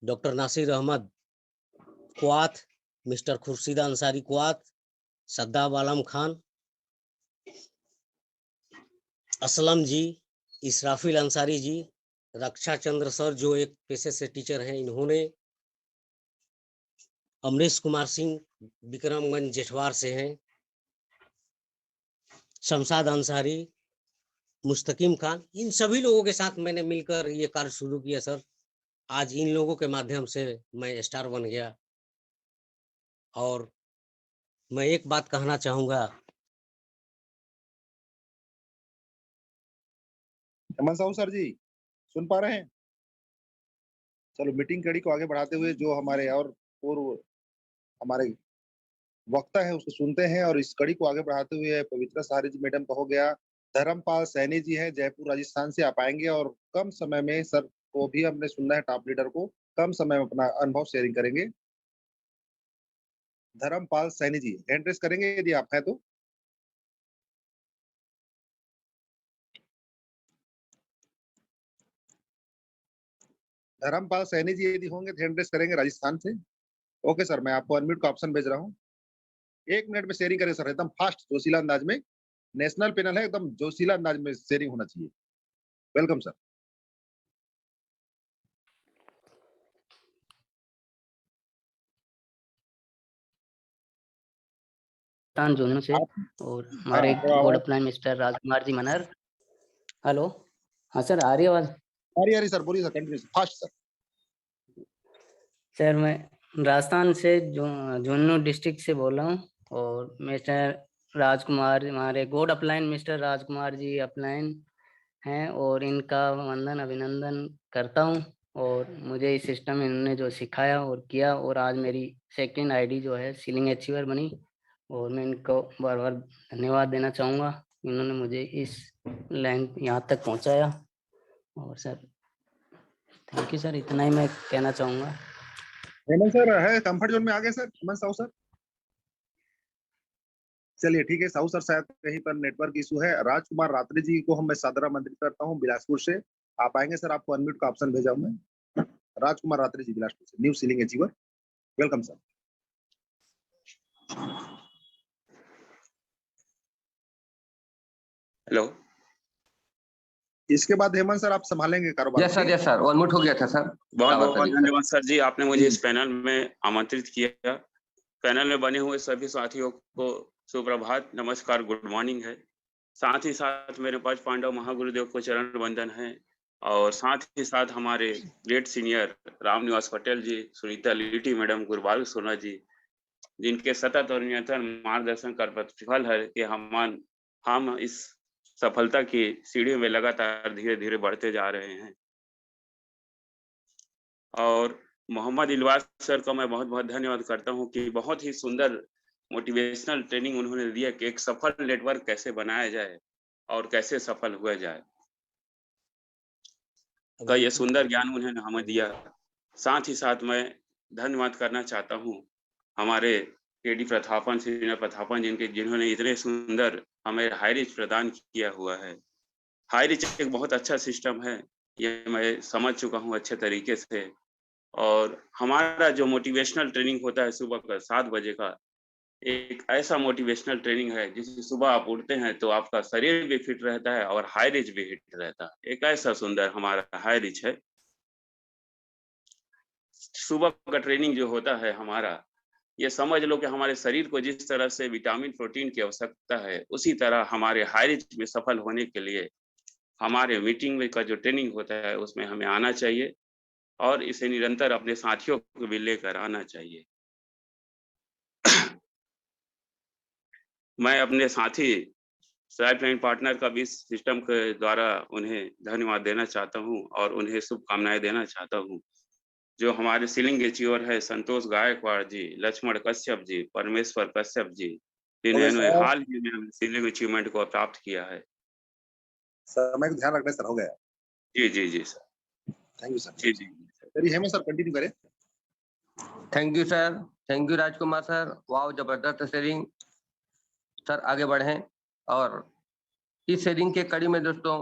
डॉक्टर नासिर अहमद कुआत, मिस्टर खुर्शीदा अंसारी कुआत, सद्दाब आलम खान, असलम जी, इसराफिल अंसारी जी, रक्षा चंद्र सर जो एक पेशे से टीचर हैं, इन्होंने, अमरीश कुमार सिंह विक्रमगंज जेठवार से हैं, शमशाद अंसारी, मुस्तकीम खान, इन सभी लोगों के साथ मैंने मिलकर ये कार्य शुरू किया सर। आज इन लोगों के माध्यम से मैं स्टार बन गया। और मैं एक बात कहना चाहूंगा, हेमंत साहू सर जी सुन पा रहे हैं? चलो मीटिंग कड़ी को आगे बढ़ाते हुए जो हमारे और पूर्व हमारे वक्ता है उसको सुनते हैं, और इस कड़ी को आगे बढ़ाते हुए पवित्रा सहारे जी मैडम का हो गया। धर्मपाल सैनी जी हैं, जयपुर राजस्थान से आप आएंगे और कम समय में सर को भी हमने सुनना है, टॉप लीडर को कम समय में अपना अनुभव शेयरिंग करेंगे। धर्मपाल सैनी जी हैंड रेस करेंगे यदि आप हैं तो। धर्मपाल सैनी जी यदि होंगे तो हैंड रेस करेंगे राजस्थान से। ओके सर, मैं आपको अनम्यूट का ऑप्शन भेज रहा हूँ। 1 मिनट में शेयरिंग करें सर, एकदम फास्ट जोशीला अंदाज में। नेशनल पैनल है, एकदम जोशीला अंदाज में शेयरिंग होना चाहिए। Welcome sir. जोनों से और हमारे गोड upline mister Rajkumar ji मनर। Hello, हाँ सर, आ रही आवाज? आ रही सर, बोलिए sir, continue fast sir. Sir मैं राजस्थान से झुंझुनू डिस्ट्रिक्ट से बोल रहा हूँ और मिस्टर राजकुमार, हमारे गोड upline mister Rajkumar ji upline हैं और इनका वंदन अभिनंदन करता हूँ। और मुझे इस सिस्टम में इन्होंने जो सिखाया और किया, और आज मेरी सेकंड आईडी जो है सीलिंग अचीवर बनी, और मैं इनको बार बार धन्यवाद देना चाहूँगा। इन्होंने मुझे इस लाइन यहाँ तक पहुँचाया। और सर थैंक यू सर, इतना ही मैं कहना चाहूँगा। हेमंत सर है कंफर्ट जोन में आ गए सर, हेमंत साहू सर? चलिए ठीक है, साहू सर शायद कहीं पर नेटवर्क इशू है। राजकुमार रात्रि जी को हम मैं सादर आमंत्रित करता हूँ बिलासपुर से। आप आएंगे सर, आपको अनम्यूट का ऑप्शन भेजा हूं मैं। राजकुमार रात्रि जी बिलासपुर से, new ceiling achiever, welcome sir. Hello, इसके बाद हेमंत सर आप संभालेंगे कारोबार? यस सर, अनम्यूट हो गया था सर। बहुत बहुत धन्यवाद सर जी, आपने मुझे इस पैनल में आमंत्रित किया। पैनल में बने हुए सभी साथियों को सुप्रभात, नमस्कार, गुड मॉर्निंग है। साथ ही साथ मेरे पंच पांडव महागुरुदेव को चरण वंदन है, और साथ ही साथ हमारे ग्रेट सीनियर रामनिवास पटेल जी, सुनीता लिटी मैडम, गुरबारू सोना जी, जिनके सतत और निरंतर मार्गदर्शन का प्रतिफल है कि हम इस सफलता की सीढ़ी में लगातार धीरे धीरे बढ़ते जा रहे हैं। और मोहम्मद इलवास सर का मैं बहुत बहुत धन्यवाद करता हूं कि बहुत ही सुंदर मोटिवेशनल ट्रेनिंग उन्होंने दिया कि एक सफल नेटवर्क कैसे बनाया जाए और कैसे सफल हुआ जाए, का ये सुंदर ज्ञान उन्होंने हमें दिया। साथ ही साथ मैं धन्यवाद करना चाहता हूँ हमारे केडी प्रथापन, सीनियर प्रथापन, जिन्होंने इतने सुंदर हमें हाई रिच प्रदान किया हुआ है। हाई रिच एक बहुत अच्छा सिस्टम है, ये मैं समझ चुका हूँ अच्छे तरीके से। और हमारा जो मोटिवेशनल ट्रेनिंग होता है सुबह का 7 बजे का, एक ऐसा मोटिवेशनल ट्रेनिंग है जिससे सुबह आप उठते हैं तो आपका शरीर भी फिट रहता है और हाई रिच भी हिट रहता है। एक ऐसा सुंदर हमारा हाई रिच है। सुबह का ट्रेनिंग जो होता है हमारा, ये समझ लो कि हमारे शरीर को जिस तरह से विटामिन प्रोटीन की आवश्यकता है, उसी तरह हमारे हाई रिच में सफल होने के लिए हमारे मीटिंग में का जो ट्रेनिंग होता है उसमें हमें आना चाहिए और इसे निरंतर अपने साथियों को भी लेकर आना चाहिए। मैं अपने साथी लाइफलाइन पार्टनर का भी इस सिस्टम के द्वारा उन्हें धन्यवाद देना चाहता हूं और उन्हें शुभकामनाएं देना चाहता हूं। जो हमारे सीलिंग अचीवर है संतोष गायकवाड़ जी, लक्ष्मण कश्यप जी, परमेश्वर कश्यप जी, जिन्होंने हाल ही में सीलिंग अचीवमेंट को प्राप्त किया है। समय को ध्यान रखना सर, हो गया। जी जी जी सर, थैंक यू सर। जी जी चलिए हेमंत सर कंटिन्यू करें। Thank you sir, thank you Rajkumar sir, वाह जबरदस्त शेयरिंग सर। आगे बढ़ें और इस शेयरिंग के कड़ी में दोस्तों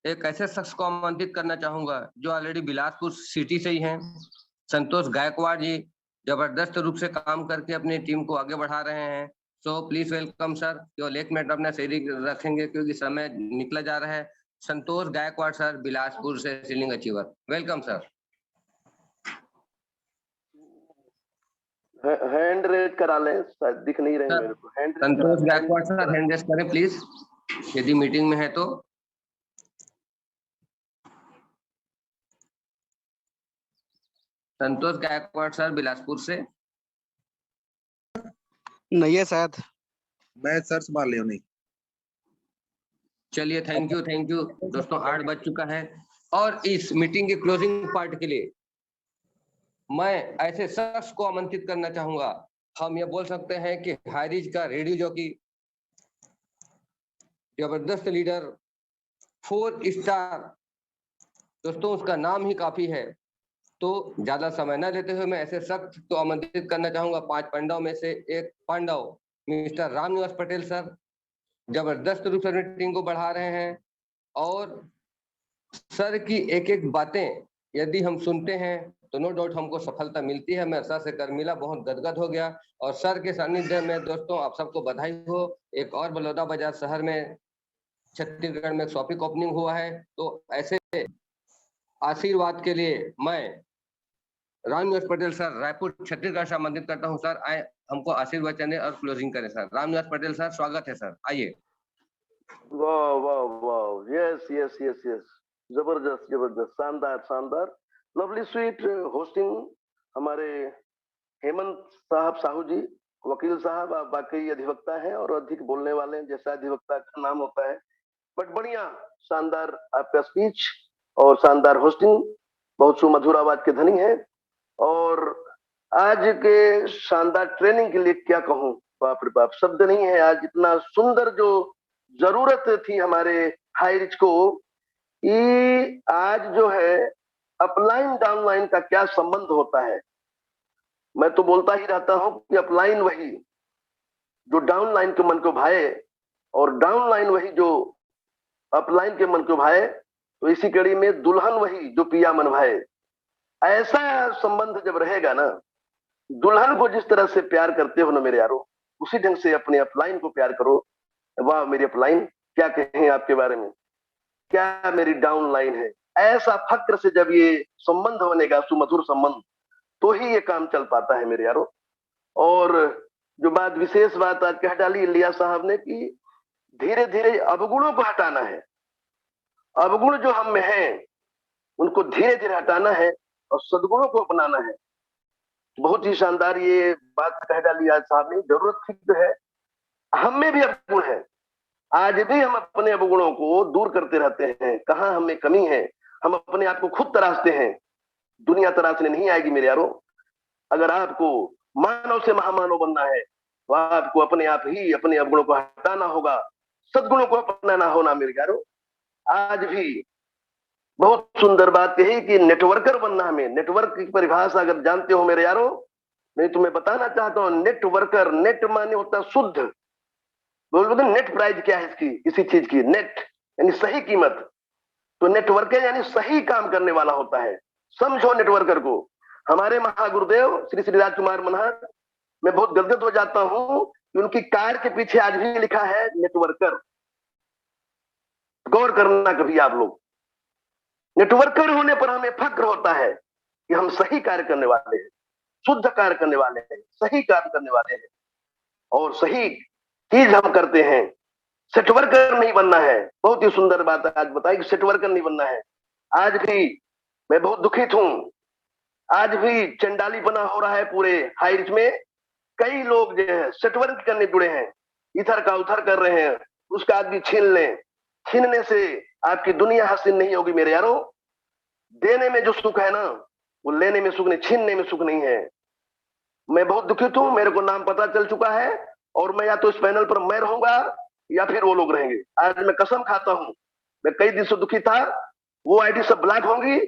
एक ऐसे शख्स को आमंत्रित करना चाहूंगा जो ऑलरेडी बिलासपुर सिटी से ही हैं, संतोष गायकवाड़ जी। जबरदस्त रूप से काम करके अपनी टीम को आगे बढ़ा रहे हैं। So please welcome sir. केवल 1 मिनट अपना शेयरिंग रखेंगे क्योंकि समय निकला जा रहा है। संतोष गायकवाड़ सर, बिलासपुर से ceiling achiever, welcome sir. Hand raise करा लें, शायद दिख नहीं रहे मेरे को। Hand Santosh Gaikwad sir hand raise करें प्लीज, यदि मीटिंग में है तो। संतोष गायकवाड़ सर बिलासपुर से नहीं है शायद। मैं सर संभाल लिया नहीं। चलिए थैंक यू दोस्तों, 8 बज चुका है और इस मीटिंग के क्लोजिंग पार्ट के लिए मैं ऐसे शख्स को आमंत्रित करना चाहूंगा। हम ये बोल सकते हैं कि हाईरिज का रेडियो जॉकी, जबरदस्त लीडर, 4 स्टार, दोस्तों उसका नाम ही काफी है। तो ज्यादा समय न लेते हुए मैं ऐसे शख्स को आमंत्रित करना चाहूंगा। 5 पांडव में से एक पांडव मिस्टर रामनिवास पटेल सर जबरदस्त रूप से मीटिंग को बढ़ा रहे हैं और सर की एक एक बातें यदि हम सुनते हैं तो नो डाउट हमको सफलता मिलती है। मैं सर से कर मिला, बहुत गदगद हो गया और सर के सानिध्य में दोस्तों आप सबको बधाई हो। एक और बलौदा बाजार शहर में छत्तीसगढ़ में शॉपिंग ओपनिंग हुआ है, तो ऐसे आशीर्वाद के लिए मैं रामनिवास पटेल सर रायपुर छत्तीसगढ़ से आमंत्रित करता हूं। सर आए हमको आशीर्वाद चले और क्लोजिंग करें। सर रामनिवास पटेल सर स्वागत है सर, आइए। वाह वाह वाह, यस यस यस यस, जबरदस्त जबरदस्त, शानदार शानदार, लवली स्वीट होस्टिंग हमारे हेमंत साहब साहू जी, वकील साहब। आप वाकई अधिवक्ता हैं और अधिक बोलने वाले हैं जैसा अधिवक्ता का नाम होता है। बट बढ़िया शानदार आपका स्पीच और शानदार होस्टिंग, बहुत सुमधुर आवाज के धनी है। और आज के शानदार ट्रेनिंग के लिए क्या कहूँ, बाप रे बाप, शब्द नहीं है। आज इतना सुंदर जो जरूरत थी हमारे हाईरिच को, ये आज जो है अपलाइन डाउनलाइन का क्या संबंध होता है। मैं तो बोलता ही रहता हूं कि अपलाइन वही जो डाउनलाइन के मन को भाए और डाउनलाइन वही जो अपलाइन के मन को भाए। तो इसी कड़ी में दुल्हन वही जो पिया मन भाए। ऐसा संबंध जब रहेगा ना, दुल्हन को जिस तरह से प्यार करते हो ना मेरे यारो, उसी ढंग से अपने अपलाइन को प्यार करो। वाह मेरी अपलाइन, क्या कहें आपके बारे में, क्या मेरी डाउनलाइन है। ऐसा फक्र से जब ये संबंध बनेगा, सुमधुर संबंध, तो ही ये काम चल पाता है मेरे यारो। और जो बात विशेष बात आज कह डाली लिया साहब ने कि धीरे धीरे अवगुणों को हटाना है। अवगुण जो हम में हैं उनको धीरे धीरे हटाना है और सद्गुणों को अपनाना है। बहुत ही शानदार ये बात कह डाली आज साहब ने। जरूरत थी जो है, हम में भी अवगुण है। आज भी हम अपने अवगुणों को दूर करते रहते हैं। कहाँ हमें कमी है, हम अपने आप को खुद तराशते हैं। दुनिया तराशने नहीं आएगी मेरे यारो। अगर आपको मानव से महामानव बनना है तो आपको अपने आप ही अपने अवगुणों को हटाना होगा, सद्गुणों को अपनाना होना मेरे यारो। आज भी बहुत सुंदर बात यही कि नेटवर्कर बनना हमें। नेटवर्क की परिभाषा अगर जानते हो मेरे यारो, मैं तुम्हें बताना चाहता हूँ। नेटवर्कर, नेट माने होता शुद्ध, बोलते नेट प्राइस क्या है इसकी, किसी चीज की, नेट यानी सही कीमत। तो नेटवर्कर यानी सही काम करने वाला होता है। समझो नेटवर्कर को। हमारे महागुरुदेव श्री श्री राजकुमार मनहर, मैं बहुत गदगद हो जाता हूं कि उनकी कार के पीछे आज भी लिखा है नेटवर्कर। गौर करना कभी आप लोग, नेटवर्कर होने पर हमें फक्र होता है कि हम सही कार्य करने वाले हैं, शुद्ध कार्य करने वाले हैं, सही कार्य करने वाले हैं और सही चीज हम करते हैं। सेटवर्कर नहीं बनना है। बहुत ही सुंदर बात आज बताई कि सेटवर्कर नहीं बनना है। आज भी मैं बहुत दुखित हूं। आज भी चंडाली बना हो रहा है पूरे हाईरिच में। कई लोग जो है सेटवर्क करने जुड़े हैं, इधर का उधर कर रहे हैं, उसका आदमी छीन लें। छीनने से आपकी दुनिया हसीन नहीं होगी मेरे यारो। देने में जो सुख है ना, वो लेने में सुख नहीं, छीनने में सुख नहीं है। मैं बहुत दुखित हूं, मेरे को नाम पता चल चुका है और मैं या तो इस पैनल पर मैं रहूंगा या फिर वो लोग रहेंगे। आज मैं कसम खाता हूं, मैं कई दिन से दुखी था। वो आईडी सब ब्लॉक होंगी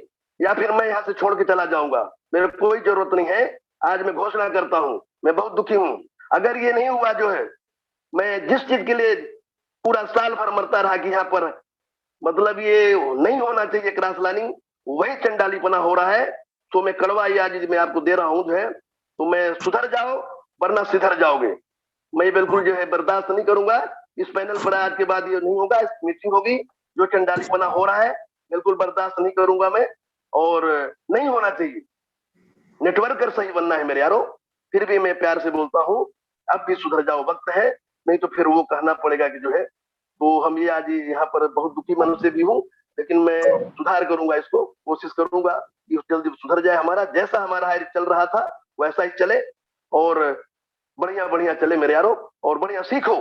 या फिर मैं यहाँ से छोड़ के चला जाऊंगा, मेरे कोई जरूरत नहीं है। आज मैं घोषणा करता हूं, मैं बहुत दुखी हूं। अगर ये नहीं हुआ जो है, मैं जिस चीज के लिए पूरा साल भर मरता रहा कि यहाँ पर मतलब ये नहीं होना चाहिए क्रॉस लाइनिंग, वही चंडालीपना हो रहा है। तो मैं कड़वा ये आज मैं आपको दे रहा हूं जो है, तो मैं सुधर जाओ वरना सिधर जाओगे। मैं बिल्कुल जो है बर्दाश्त नहीं करूंगा। इस पैनल पर आज के बाद ये नहीं होगा, इस मीटिंग होगी, जो चंडालीपना हो रहा है बिल्कुल बर्दाश्त नहीं करूंगा मैं, और नहीं होना चाहिए। नेटवर्कर सही बनना है मेरे यारो। फिर भी मैं प्यार से बोलता हूँ अब भी सुधर जाओ, वक्त है, नहीं तो फिर वो कहना पड़ेगा कि जो है। तो हम ये आज यहाँ पर बहुत दुखी मन से भी हूँ, लेकिन मैं सुधार करूंगा, इसको कोशिश करूंगा कि जल्दी सुधर जाए हमारा। जैसा हमारा हायर चल रहा था वैसा ही चले और बढ़िया बढ़िया चले मेरे यारों, और बढ़िया सीखो।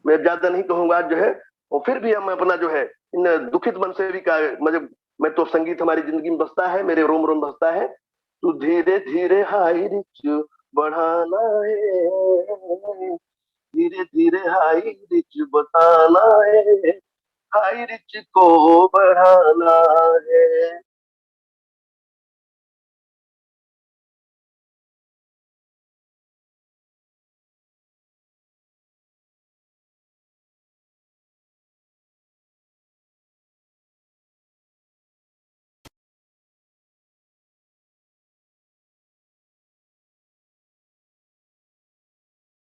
मैं ज्यादा नहीं कहूंगा जो है। और फिर भी हम अपना जो है इन दुखित मन से भी का मतलब, मैं तो संगीत हमारी जिंदगी में बसता है, मेरे रोम रोम बसता है। तू धीरे धीरे हाई रिच बढ़ाना है, धीरे धीरे हाई रिच बताना है, हाई रिच को बढ़ाना है।